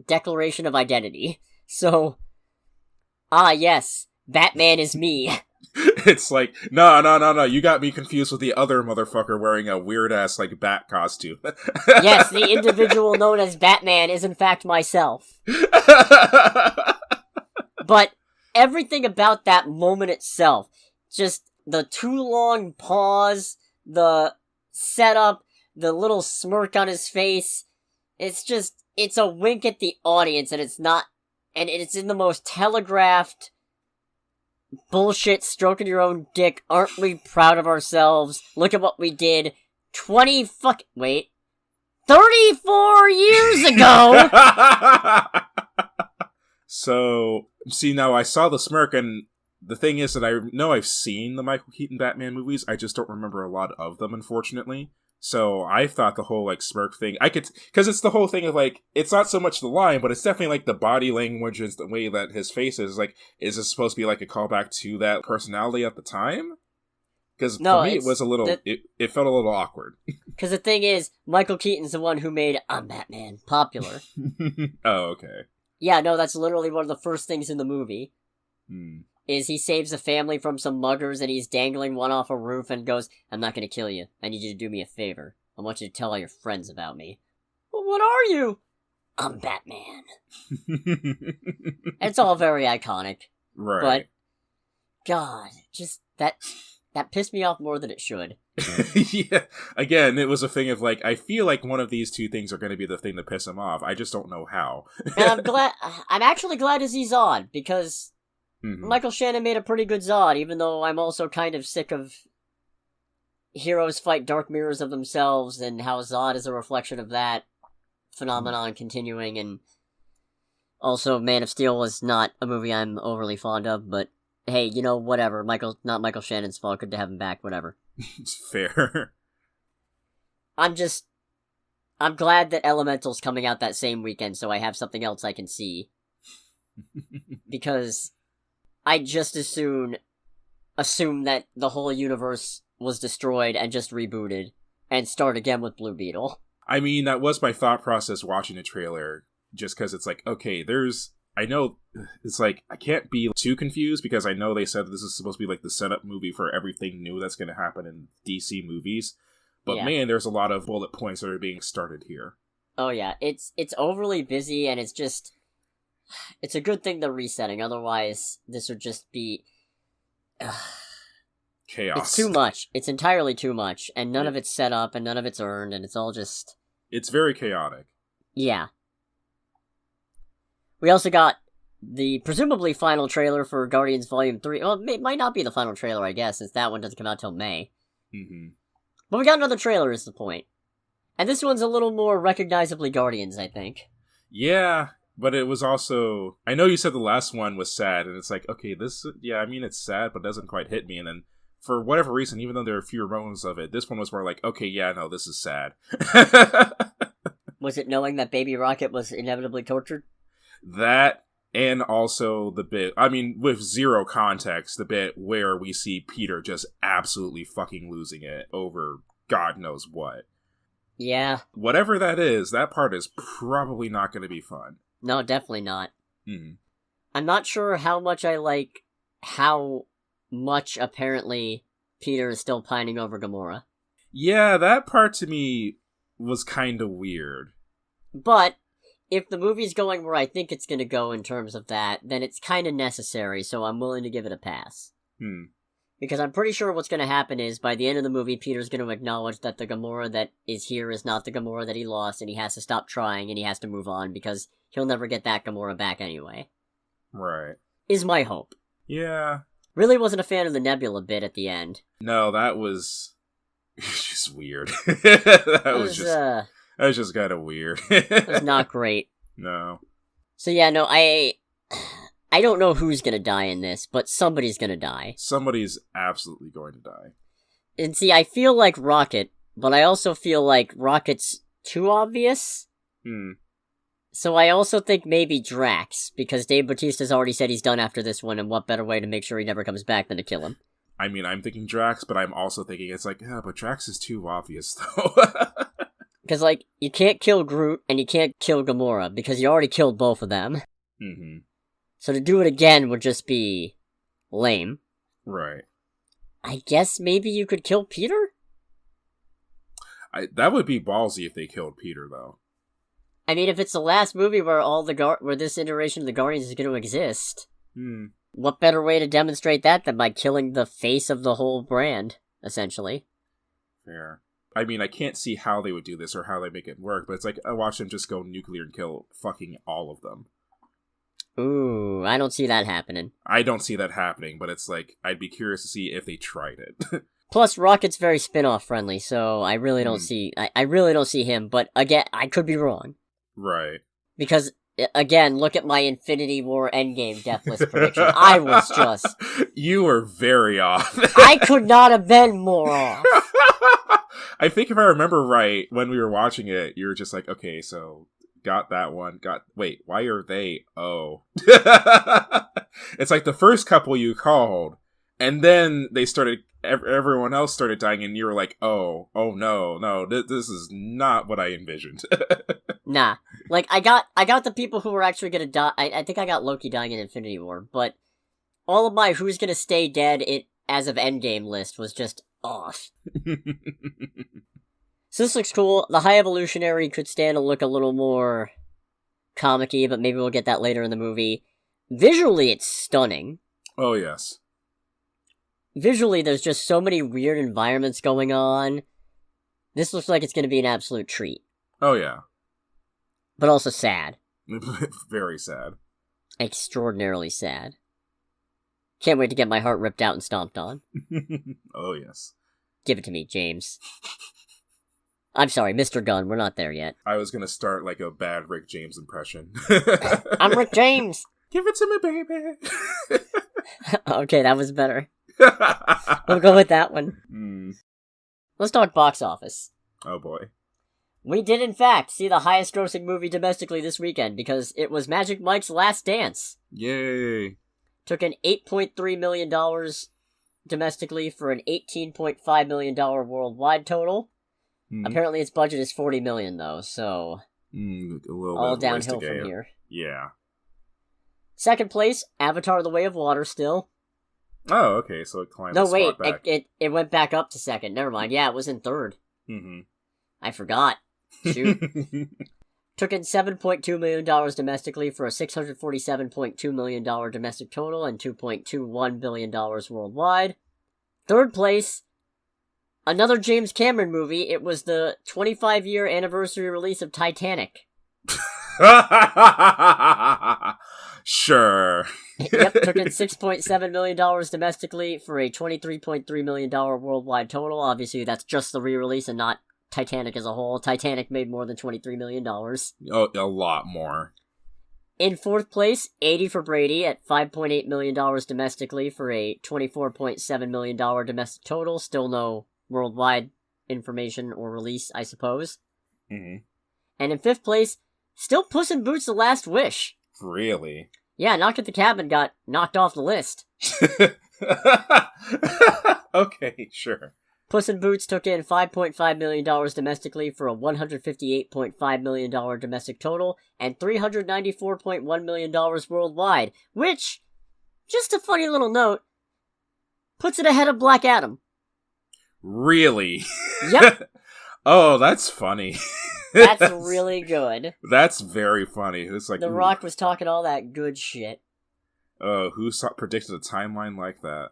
declaration of identity. So, yes, Batman is me. It's like, no, you got me confused with the other motherfucker wearing a weird-ass, like, bat costume. Yes, the individual known as Batman is in fact myself. But everything about that moment itself, just the too long pause, the setup, the little smirk on his face, it's a wink at the audience, and it's in the most telegraphed bullshit, stroking your own dick, aren't we proud of ourselves, look at what we did 34 years ago! So, see, now I saw the smirk, and the thing is that I know I've seen the Michael Keaton Batman movies, I just don't remember a lot of them, unfortunately. So I thought the whole, like, smirk thing, because it's the whole thing of, like, it's not so much the line, but it's definitely, like, the body language and the way that his face is, like, is this supposed to be, like, a callback to that personality at the time? Because for me, it was a little, it felt a little awkward. Because the thing is, Michael Keaton's the one who made I'm Batman popular. Oh, okay. Yeah, no, that's literally one of the first things in the movie. Is he saves a family from some muggers and he's dangling one off a roof and goes, I'm not gonna kill you. I need you to do me a favor. I want you to tell all your friends about me. Well, what are you? I'm Batman. It's all very iconic. Right. But, God, just that pissed me off more than it should. Yeah, again, it was a thing of, like, I feel like one of these two things are going to be the thing to piss him off. I just don't know how. And I'm actually glad to see Zod, because Michael Shannon made a pretty good Zod, even though I'm also kind of sick of heroes fight dark mirrors of themselves, and how Zod is a reflection of that phenomenon continuing, and also Man of Steel was not a movie I'm overly fond of, but hey, you know, whatever. Not Michael Shannon's fault. Good to have him back. Whatever. It's fair. I'm glad that Elemental's coming out that same weekend, so I have something else I can see. Because I'd just as soon assume that the whole universe was destroyed and just rebooted, and start again with Blue Beetle. I mean, that was my thought process watching the trailer, just because it's like, okay, I know, it's like, I can't be too confused, because I know they said this is supposed to be, like, the setup movie for everything new that's going to happen in DC movies, but yeah. Man, there's a lot of bullet points that are being started here. Oh yeah, it's overly busy, and it's a good thing they're resetting, otherwise this would just be... chaos. It's too much. It's entirely too much, and none of it's set up, and none of it's earned, and it's all just... It's very chaotic. Yeah. We also got the presumably final trailer for Guardians Volume 3. Well, it might not be the final trailer, I guess, since that one doesn't come out till May. But we got another trailer, is the point. And this one's a little more recognizably Guardians, I think. Yeah, but it was also... I know you said the last one was sad, and it's like, okay, it's sad, but it doesn't quite hit me, and then for whatever reason, even though there are fewer moments of it, this one was more like, okay, yeah, no, this is sad. Was it knowing that Baby Rocket was inevitably tortured? That, and also the bit, I mean, with zero context, the bit where we see Peter just absolutely fucking losing it over God knows what. Yeah. Whatever that is, that part is probably not going to be fun. No, definitely not. Mm. I'm not sure how much I like how much, apparently, Peter is still pining over Gamora. Yeah, that part to me was kind of weird. But, if the movie's going where I think it's going to go in terms of that, then it's kind of necessary, so I'm willing to give it a pass. Because I'm pretty sure what's going to happen is, by the end of the movie, Peter's going to acknowledge that the Gamora that is here is not the Gamora that he lost, and he has to stop trying, and he has to move on, because he'll never get that Gamora back anyway. Right. Is my hope. Yeah. Really wasn't a fan of the Nebula bit at the end. No, that was just weird. That was just kind of weird. It was not great. No. So yeah, no, I don't know who's gonna die in this, but somebody's gonna die. Somebody's absolutely going to die. And see, I feel like Rocket, but I also feel like Rocket's too obvious. So I also think maybe Drax, because Dave Bautista's already said he's done after this one, and what better way to make sure he never comes back than to kill him? I mean, I'm thinking Drax, but I'm also thinking it's like, yeah, but Drax is too obvious, though. Because, like, you can't kill Groot, and you can't kill Gamora, because you already killed both of them. Mm-hmm. So to do it again would just be lame. Right. I guess maybe you could kill Peter? That would be ballsy if they killed Peter, though. I mean, if it's the last movie where where this iteration of the Guardians is going to exist, what better way to demonstrate that than by killing the face of the whole brand, essentially? Fair. I mean, I can't see how they would do this or how they make it work, but it's like, I watch them just go nuclear and kill fucking all of them. Ooh, I don't see that happening. I don't see that happening, but it's like, I'd be curious to see if they tried it. Plus, Rocket's very spin-off friendly, so I really don't see... I really don't see him, but again, I could be wrong. Right. Because, again, look at my Infinity War Endgame death list prediction. I was just... You were very off. I could not have been more off. I think if I remember right, when we were watching it, you were just like, okay, so... Got that one. Wait, why are they? Oh. It's like the first couple you called, and then they started, everyone else started dying, and you were like, oh no, this is not what I envisioned. Nah. Like, I got the people who were actually gonna die. I think I got Loki dying in Infinity War, but all of my who's gonna stay dead as of Endgame list was just off. So this looks cool. The High Evolutionary could stand to look a little more comic-y, but maybe we'll get that later in the movie. Visually, it's stunning. Oh, yes. Visually, there's just so many weird environments going on. This looks like it's going to be an absolute treat. Oh, yeah. But also sad. Very sad. Extraordinarily sad. Can't wait to get my heart ripped out and stomped on. Oh, yes. Give it to me, James. I'm sorry, Mr. Gunn, we're not there yet. I was gonna start like a bad Rick James impression. I'm Rick James! Give it to me, baby! Okay, that was better. We'll go with that one. Let's talk box office. Oh boy. We did, in fact, see the highest grossing movie domestically this weekend, because it was Magic Mike's Last Dance. Yay! Took in $8.3 million domestically for an $18.5 million worldwide total. Apparently its budget is $40 million, though, so... all downhill from here. Yeah. Second place, Avatar The Way of Water still. Oh, okay, so it climbed No, the wait, spot back. it went back up to second. Never mind. Yeah, it was in third. I forgot. Shoot. Took in $7.2 million domestically for a $647.2 million domestic total and $2.21 billion worldwide. Third place, another James Cameron movie. It was the 25-year anniversary release of Titanic. Sure. Yep, took in $6.7 million domestically for a $23.3 million worldwide total. Obviously, that's just the re-release and not Titanic as a whole. Titanic made more than $23 million. Oh, a lot more. In fourth place, 80 for Brady at $5.8 million domestically for a $24.7 million domestic total. Still no worldwide information or release, I suppose. Mm-hmm. And in fifth place, still Puss in Boots: The Last Wish. Really? Yeah, Knock at the Cabin got knocked off the list. Okay, sure. Puss in Boots took in $5.5 million domestically for a $158.5 million domestic total and $394.1 million worldwide, which, just a funny little note, puts it ahead of Black Adam. Really? Yep. Oh, that's funny. That's really good. That's very funny. It's like The Rock was talking all that good shit. Oh, who predicted a timeline like that?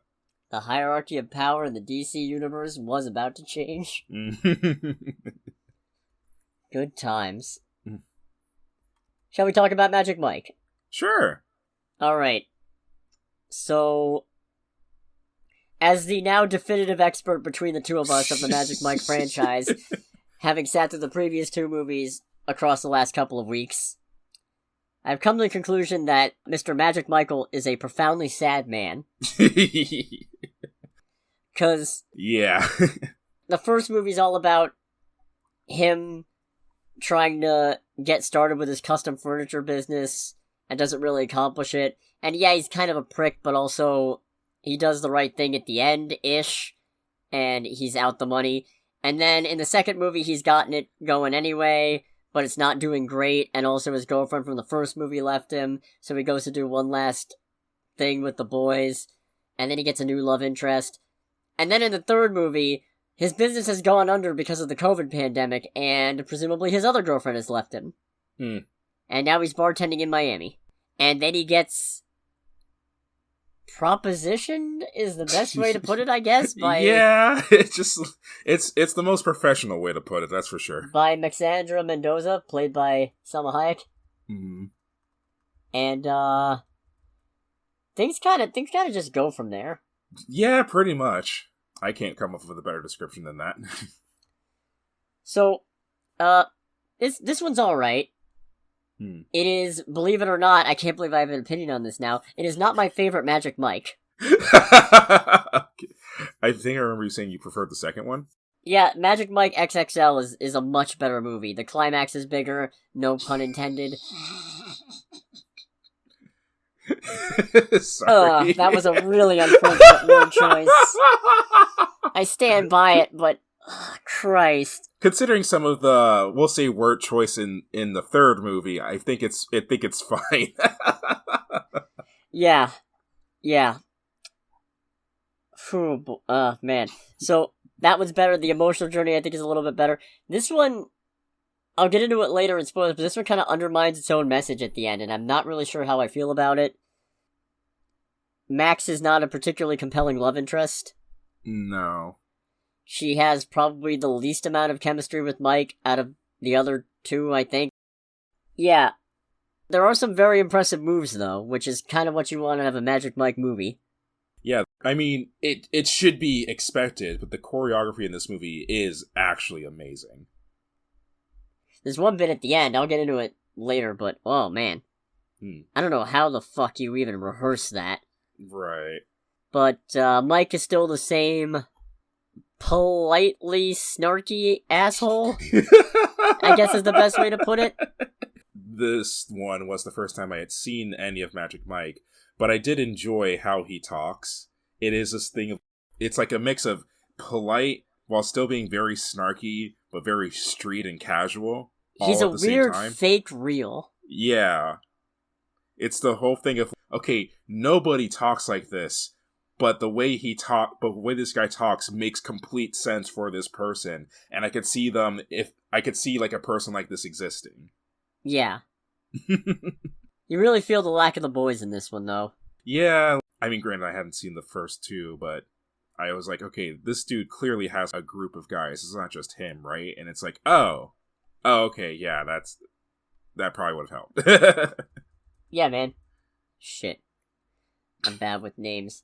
The hierarchy of power in the DC universe was about to change. Good times. Shall we talk about Magic Mike? Sure. Alright. So, as the now definitive expert between the two of us of the Magic Mike franchise, having sat through the previous two movies across the last couple of weeks, I've come to the conclusion that Mr. Magic Michael is a profoundly sad man. Because yeah. The first movie's all about him trying to get started with his custom furniture business and doesn't really accomplish it. And yeah, he's kind of a prick, but also he does the right thing at the end-ish, and he's out the money. And then in the second movie, he's gotten it going anyway, but it's not doing great, and also his girlfriend from the first movie left him, so he goes to do one last thing with the boys, and then he gets a new love interest. And then in the third movie, his business has gone under because of the COVID pandemic, and presumably his other girlfriend has left him. And now he's bartending in Miami. And then he gets propositioned, is the best way to put it, I guess, by... Yeah, it's the most professional way to put it, that's for sure. By Maxandra Mendoza, played by Salma Hayek. Mm-hmm. And, things kind of just go from there. Yeah, pretty much. I can't come up with a better description than that. So, this one's alright. It is, believe it or not, I can't believe I have an opinion on this now, it is not my favorite Magic Mike. I think I remember you saying you preferred the second one? Yeah, Magic Mike XXL is a much better movie. The climax is bigger, no pun intended. Sorry. That was a really unfortunate word choice. I stand by it, but Christ. Considering some of the, we'll say, word choice in the third movie, I think it's fine. Yeah. Man. So, that one's better. The emotional journey, I think, is a little bit better. This one, I'll get into it later in spoilers, but this one kind of undermines its own message at the end, and I'm not really sure how I feel about it. Max is not a particularly compelling love interest. No. She has probably the least amount of chemistry with Mike out of the other two, I think. Yeah. There are some very impressive moves, though, which is kind of what you want to have a Magic Mike movie. Yeah, I mean, it should be expected, but the choreography in this movie is actually amazing. There's one bit at the end, I'll get into it later, but oh man. I don't know how the fuck you even rehearse that. Right. But Mike is still the same politely snarky asshole, I guess is the best way to put it. This one was the first time I had seen any of Magic Mike, but I did enjoy how he talks. It is this thing of, it's like a mix of polite while still being very snarky, but very street and casual. He's a weird fake real. Yeah. It's the whole thing of, okay, nobody talks like this, but the way this guy talks makes complete sense for this person, and I could see like a person like this existing. Yeah. You really feel the lack of the boys in this one, though. Yeah, I mean, granted, I hadn't seen the first two, but I was like, okay, this dude clearly has a group of guys. It's not just him, right? And it's like, oh, okay, yeah, that probably would have helped. Yeah, man. Shit. I'm bad with names.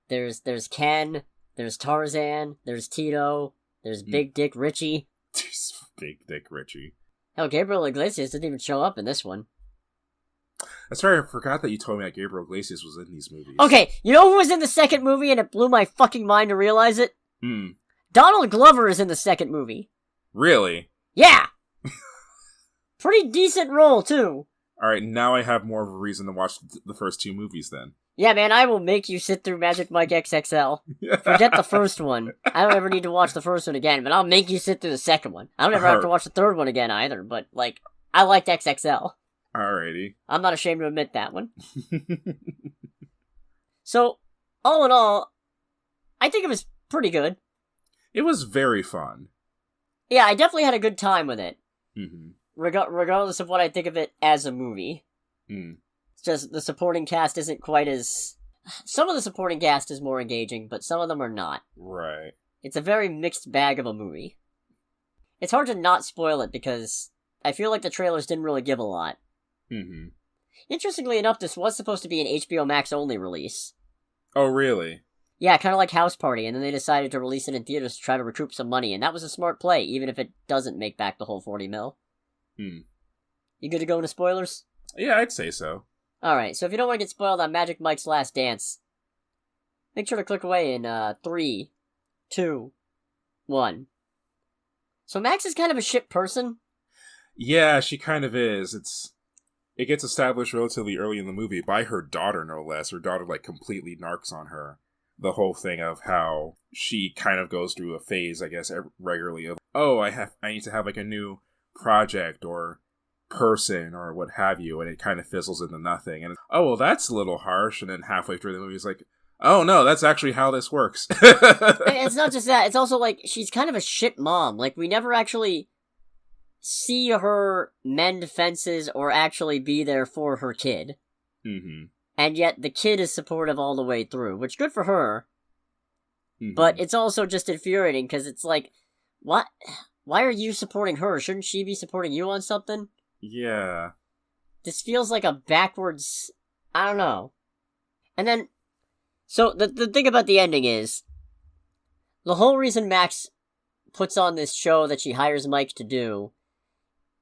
There's Ken, there's Tarzan, there's Tito, there's Big Dick Richie. Big Dick Richie. Hell, Gabriel Iglesias didn't even show up in this one. That's right, I forgot that you told me that Gabriel Iglesias was in these movies. Okay, you know who was in the second movie and it blew my fucking mind to realize it? Donald Glover is in the second movie. Really? Yeah! Pretty decent role, too. Alright, now I have more of a reason to watch the first two movies then. Yeah, man, I will make you sit through Magic Mike XXL. Forget the first one. I don't ever need to watch the first one again, but I'll make you sit through the second one. I don't ever have to watch the third one again either, but, like, I liked XXL. Alrighty. I'm not ashamed to admit that one. So, all in all, I think it was pretty good. It was very fun. Yeah, I definitely had a good time with it. Mm-hmm. Regardless of what I think of it as a movie. It's just the supporting cast isn't quite as... Some of the supporting cast is more engaging, but some of them are not. Right. It's a very mixed bag of a movie. It's hard to not spoil it because I feel like the trailers didn't really give a lot. Mm-hmm. Interestingly enough, this was supposed to be an HBO Max only release. Oh, really? Yeah, kind of like House Party, and then they decided to release it in theaters to try to recoup some money, and that was a smart play, even if it doesn't make back the whole 40 mil. You good to go into spoilers? Yeah, I'd say so. Alright, so if you don't want to get spoiled on Magic Mike's Last Dance, make sure to click away in 3, 2, 1. So Max is kind of a shit person? Yeah, she kind of is. It gets established relatively early in the movie by her daughter, no less. Her daughter, like, completely narcs on her. The whole thing of how she kind of goes through a phase, I guess, regularly of, oh, I need to have, like, a new project or person or what have you, and it kind of fizzles into nothing. And, oh, well, that's a little harsh. And then halfway through the movie, it's like, oh, no, that's actually how this works. It's not just that. It's also, like, she's kind of a shit mom. Like, we never actually see her mend fences or actually be there for her kid. Mm-hmm. And yet the kid is supportive all the way through, which good for her. Mm-hmm. But it's also just infuriating because it's like, what? Why are you supporting her? Shouldn't she be supporting you on something? Yeah. This feels like a backwards... I don't know. And then... So, the thing about the ending is... The whole reason Max puts on this show that she hires Mike to do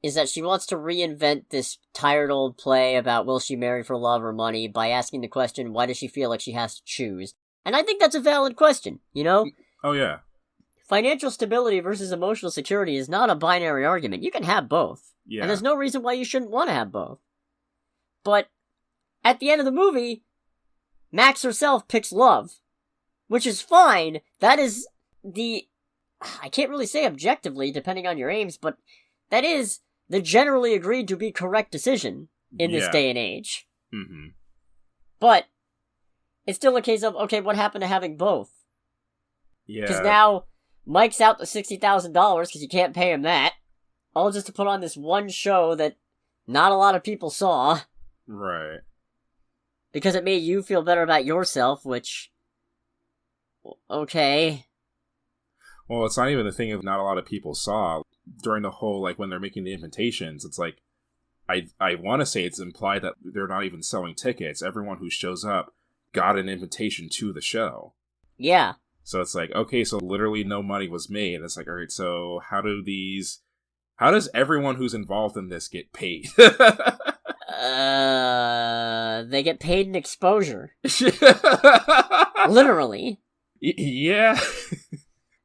is that she wants to reinvent this tired old play about will she marry for love or money by asking the question, why does she feel like she has to choose? And I think that's a valid question, you know? Oh, yeah. Financial stability versus emotional security is not a binary argument. You can have both. Yeah. And there's no reason why you shouldn't want to have both. But at the end of the movie, Max herself picks love, which is fine. That is the... I can't really say objectively, depending on your aims, but that is the generally agreed to be correct decision in this day and age. Mm-hmm. But it's still a case of, okay, what happened to having both? Yeah. Because now Mike's out the $60,000 because you can't pay him that. All just to put on this one show that not a lot of people saw. Right. Because it made you feel better about yourself, which... Okay. Well, it's not even the thing of not a lot of people saw. During the whole, like, when they're making the invitations, it's like, I want to say it's implied that they're not even selling tickets. Everyone who shows up got an invitation to the show. Yeah. So it's like, okay, so literally no money was made. It's like, all right, so how does everyone who's involved in this get paid? They get paid in exposure. Literally. Yeah.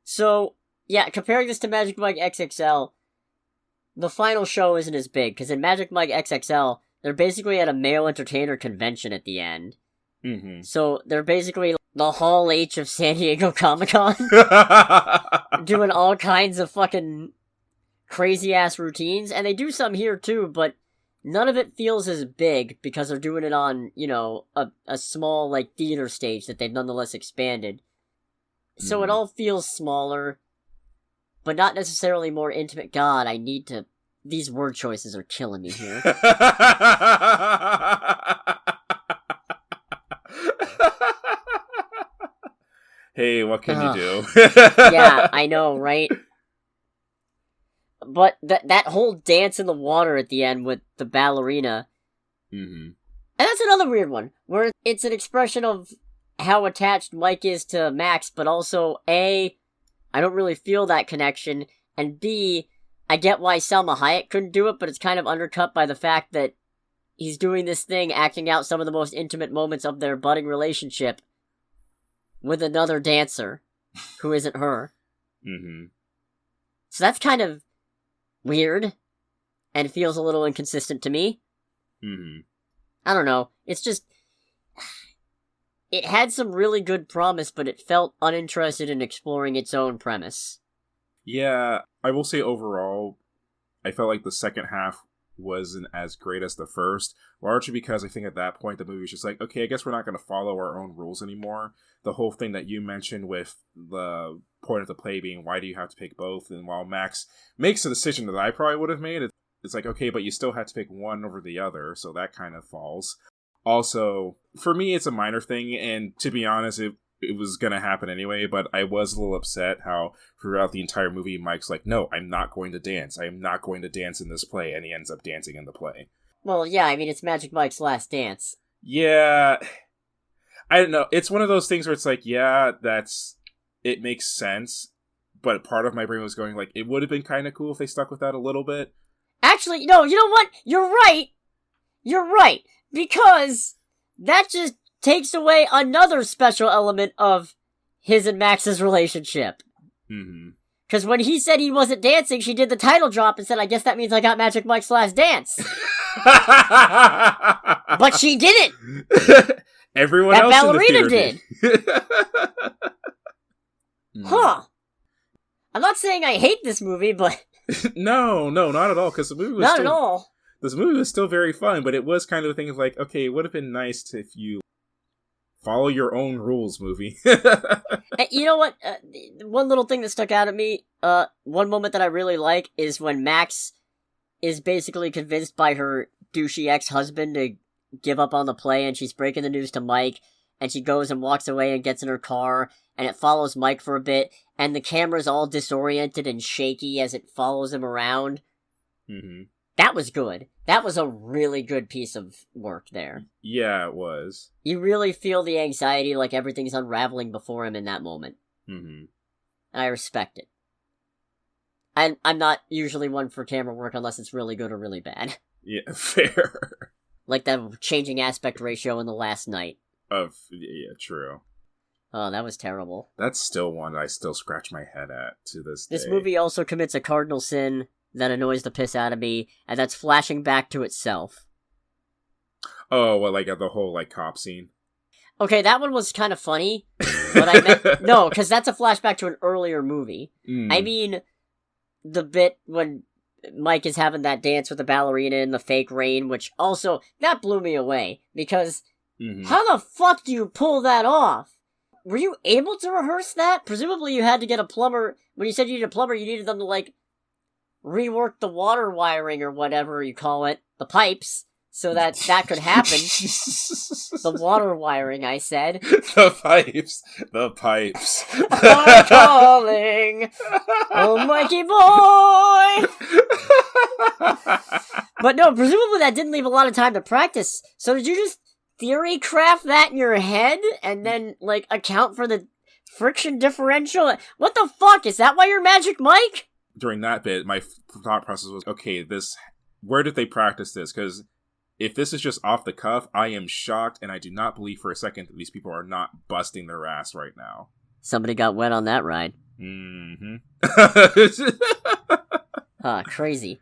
So, yeah, comparing this to Magic Mike XXL, the final show isn't as big, because in Magic Mike XXL, they're basically at a male entertainer convention at the end. Mm-hmm. So, they're basically the Hall H of San Diego Comic-Con, doing all kinds of fucking crazy-ass routines, and they do some here too, but none of it feels as big, because they're doing it on, you know, a small, like, theater stage that they've nonetheless expanded. So it all feels smaller, but not necessarily more intimate. God, I need to... These word choices are killing me here. Hey, what can you do? Yeah, I know, right? But that whole dance in the water at the end with the ballerina... Mm-hmm. And that's another weird one, where it's an expression of how attached Mike is to Max, but also, A, I don't really feel that connection, and B, I get why Salma Hayek couldn't do it, but it's kind of undercut by the fact that he's doing this thing, acting out some of the most intimate moments of their budding relationship with another dancer who isn't her. Mm-hmm. So that's kind of weird, and feels a little inconsistent to me. Mm-hmm. I don't know. It's just... It had some really good promise, but it felt uninterested in exploring its own premise. Yeah, I will say overall, I felt like the second half wasn't as great as the first, largely because I think at that point the movie was just like, okay, I guess we're not going to follow our own rules anymore. The whole thing that you mentioned with the point of the play being, why do you have to pick both? And while Max makes a decision that I probably would have made, it's like, okay, but you still had to pick one over the other, so that kind of falls. Also, for me, it's a minor thing, and to be honest, it was going to happen anyway, but I was a little upset how throughout the entire movie, Mike's like, no, I'm not going to dance. I am not going to dance in this play, and he ends up dancing in the play. Well, yeah, I mean, it's Magic Mike's last dance. Yeah, I don't know. It's one of those things where it's like, yeah, it makes sense, but part of my brain was going like, it would have been kind of cool if they stuck with that a little bit. Actually, no, you know what? You're right! You're right! Because that just takes away another special element of his and Max's relationship. Mm-hmm. Because when he said he wasn't dancing, she did the title drop and said, I guess that means I got Magic Mike's last dance. But she didn't! Everyone that else ballerina in the theater did. Huh. I'm not saying I hate this movie, but... No, not at all, because the movie was not at all. This movie was still very fun, but it was kind of a thing of like, okay, it would have been nice if you follow your own rules, movie. You know what? One little thing that stuck out at me, one moment that I really like is when Max is basically convinced by her douchey ex-husband to give up on the play, and she's breaking the news to Mike, and she goes and walks away and gets in her car, and it follows Mike for a bit, and the camera's all disoriented and shaky as it follows him around. Mm-hmm. That was good. That was a really good piece of work there. Yeah, it was. You really feel the anxiety like everything's unraveling before him in that moment. Mm-hmm. And I respect it. And I'm not usually one for camera work unless it's really good or really bad. Yeah, fair. Like the changing aspect ratio in The Last Night. Yeah, true. Oh, that was terrible. That's still one I still scratch my head at to this day. This movie also commits a cardinal sin that annoys the piss out of me, and that's flashing back to itself. Oh, well, like the whole, like, cop scene? Okay, that one was kind of funny, but I meant... No, because that's a flashback to an earlier movie. I mean, the bit when Mike is having that dance with the ballerina in the fake rain, which also, that blew me away, because how the fuck do you pull that off? Were you able to rehearse that? Presumably you had to get a plumber. When you said you needed a plumber, you needed them to, like, rework the water wiring or whatever you call it, the pipes, so that could happen. The water wiring, I said. The pipes. I'm calling, oh Mikey boy! But no, presumably that didn't leave a lot of time to practice, so did you just theory craft that in your head, and then, like, account for the friction differential? What the fuck? Is that why you're Magic Mike? During that bit, my thought process was, okay, where did they practice this? Because if this is just off the cuff, I am shocked, and I do not believe for a second that these people are not busting their ass right now. Somebody got wet on that ride. Mm-hmm. Crazy.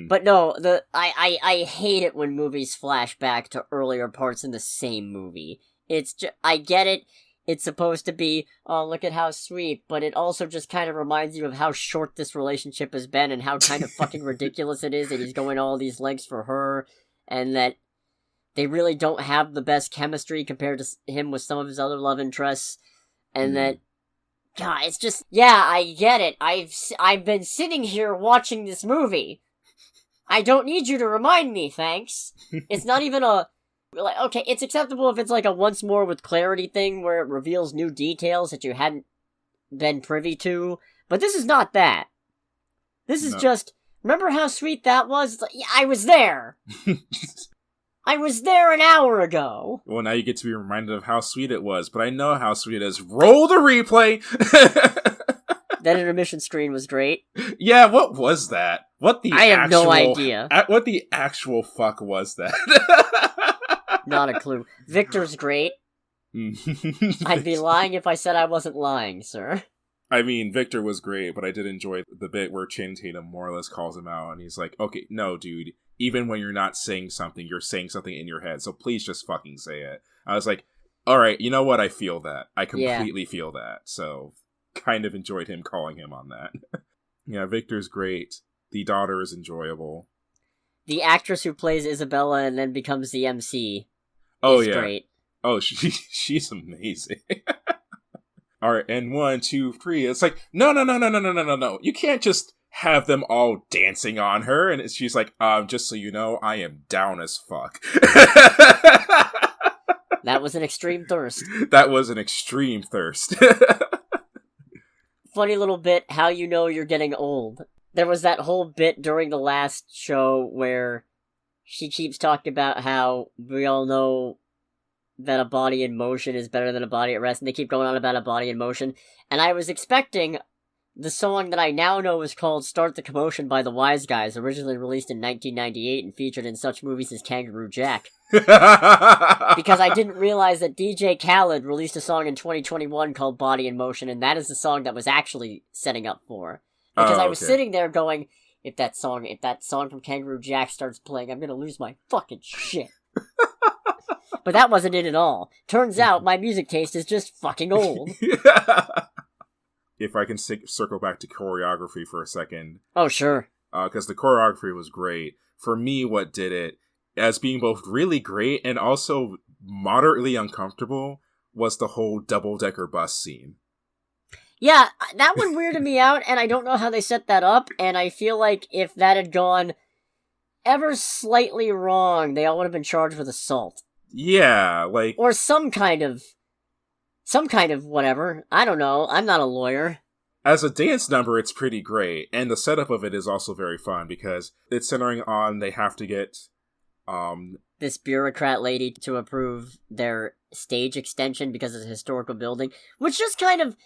But no, I hate it when movies flash back to earlier parts in the same movie. It's I get it. It's supposed to be, oh, look at how sweet, but it also just kind of reminds you of how short this relationship has been and how kind of fucking ridiculous it is that he's going all these lengths for her, and that they really don't have the best chemistry compared to him with some of his other love interests, and that, God, it's just, yeah, I get it. I've been sitting here watching this movie. I don't need you to remind me, thanks. It's not even like, okay, it's acceptable if it's like a once more with clarity thing where it reveals new details that you hadn't been privy to, but this is not that. This is just, remember how sweet that was? It's like, yeah, I was there. I was there an hour ago. Well, now you get to be reminded of how sweet it was, but I know how sweet it is. Roll the replay! That intermission screen was great. Yeah, what was that? I have no idea. What the actual fuck was that? Not a clue. Victor's great. I'd be lying if I said I wasn't lying, sir. I mean, Victor was great, but I did enjoy the bit where Channing Tatum more or less calls him out, and he's like, okay, no, dude, even when you're not saying something, you're saying something in your head, so please just fucking say it. I was like, alright, you know what, I feel that. I completely feel that, so kind of enjoyed him calling him on that. Yeah, Victor's great. The daughter is enjoyable. The actress who plays Isabella and then becomes the MC is great. Oh, she's amazing. Alright, and 1, 2, 3. It's like, no. You can't just have them all dancing on her. And she's like, just so you know, I am down as fuck. That was an extreme thirst. That was an extreme thirst. Funny little bit, how you know you're getting old. There was that whole bit during the last show where she keeps talking about how we all know that a body in motion is better than a body at rest, and they keep going on about a body in motion. And I was expecting the song that I now know is called Start the Commotion by the Wise Guys, originally released in 1998 and featured in such movies as Kangaroo Jack. Because I didn't realize that DJ Khaled released a song in 2021 called Body in Motion, and that is the song that was actually setting up for. Because I was sitting there going, if that song from Kangaroo Jack starts playing, I'm gonna lose my fucking shit. But that wasn't it at all. Turns out my music taste is just fucking old. If I can circle back to choreography for a second. Oh, sure. Because the choreography was great. For me, what did it, as being both really great and also moderately uncomfortable, was the whole double-decker bus scene. Yeah, that one weirded me out, and I don't know how they set that up, and I feel like if that had gone ever slightly wrong, they all would have been charged with assault. Yeah, like... Or some kind of whatever. I don't know. I'm not a lawyer. As a dance number, it's pretty great. And the setup of it is also very fun because it's centering on they have to get, this bureaucrat lady to approve their stage extension because it's a historical building. Which just kind of...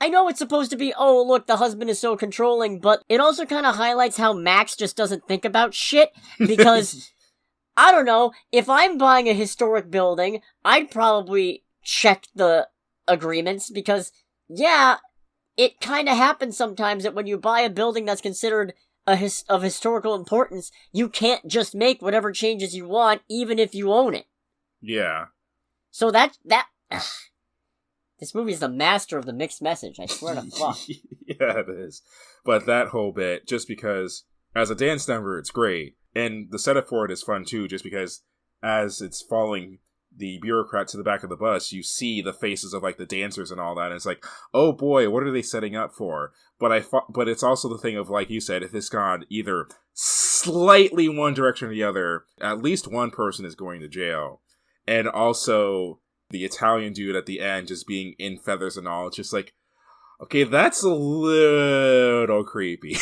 I know it's supposed to be, oh, look, the husband is so controlling, but it also kind of highlights how Max just doesn't think about shit because... I don't know, if I'm buying a historic building, I'd probably check the agreements, because, yeah, it kind of happens sometimes that when you buy a building that's considered of historical importance, you can't just make whatever changes you want, even if you own it. Yeah. So this movie is the master of the mixed message, I swear to fuck. Yeah, it is. But that whole bit, just because, as a dance number, it's great. And the setup for it is fun, too, just because as it's following the bureaucrat to the back of the bus, you see the faces of, like, the dancers and all that, and it's like, oh boy, what are they setting up for? But it's also the thing of, like you said, if it's gone either slightly one direction or the other, at least one person is going to jail. And also, the Italian dude at the end just being in feathers and all, it's just like, okay, that's a little creepy.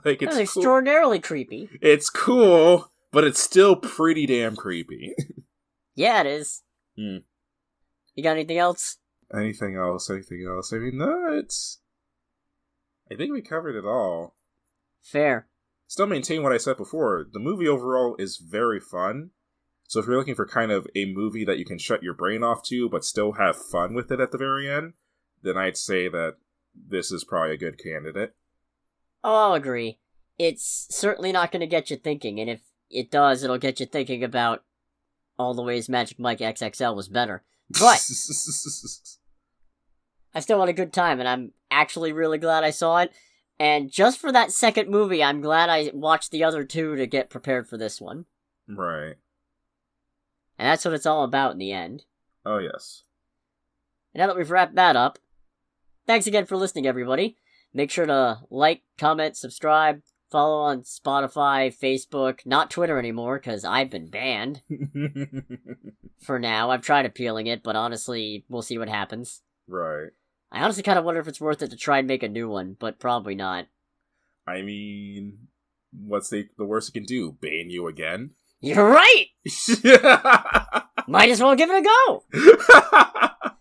Like, it's extraordinarily creepy. It's cool, but it's still pretty damn creepy. Yeah, it is. You got anything else? Anything else? I mean, no, I think we covered it all. Fair. Still maintain what I said before. The movie overall is very fun. So if you're looking for kind of a movie that you can shut your brain off to, but still have fun with it at the very end, then I'd say that this is probably a good candidate. Oh, I'll agree. It's certainly not going to get you thinking, and if it does, it'll get you thinking about all the ways Magic Mike XXL was better. But I still had a good time, and I'm actually really glad I saw it. And just for that second movie, I'm glad I watched the other two to get prepared for this one. Right. And that's what it's all about in the end. Oh, yes. And now that we've wrapped that up, thanks again for listening, everybody. Make sure to like, comment, subscribe, follow on Spotify, Facebook, not Twitter anymore, because I've been banned. For now. I've tried appealing it, but honestly, we'll see what happens. Right. I honestly kind of wonder if it's worth it to try and make a new one, but probably not. I mean, what's the worst it can do? Ban you again? You're right! Might as well give it a go!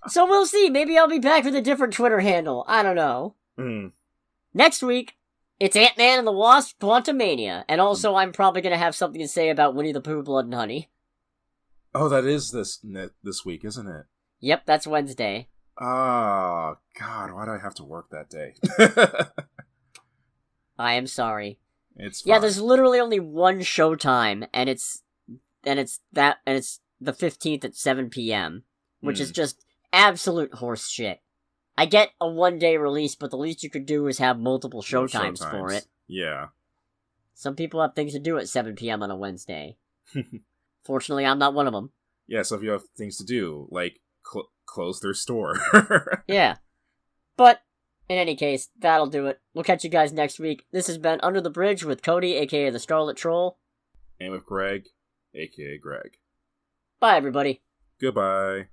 So we'll see. Maybe I'll be back with a different Twitter handle. I don't know. Mm. Next week, it's Ant-Man and the Wasp: Quantumania, and also I'm probably going to have something to say about Winnie the Pooh: Blood and Honey. Oh, that is this week, isn't it? Yep, that's Wednesday. Oh, God, why do I have to work that day? I am sorry. It's fine. Yeah, there's literally only one showtime, and it's the 15th at 7 p.m., which is just absolute horse shit. I get a one-day release, but the least you could do is have multiple showtimes for it. Yeah. Some people have things to do at 7 p.m. on a Wednesday. Fortunately, I'm not one of them. Yeah, so if you have things to do, like close their store. Yeah. But, in any case, that'll do it. We'll catch you guys next week. This has been Under the Bridge with Cody, aka the Scarlet Troll. And with Greg, aka Greg. Bye, everybody. Goodbye.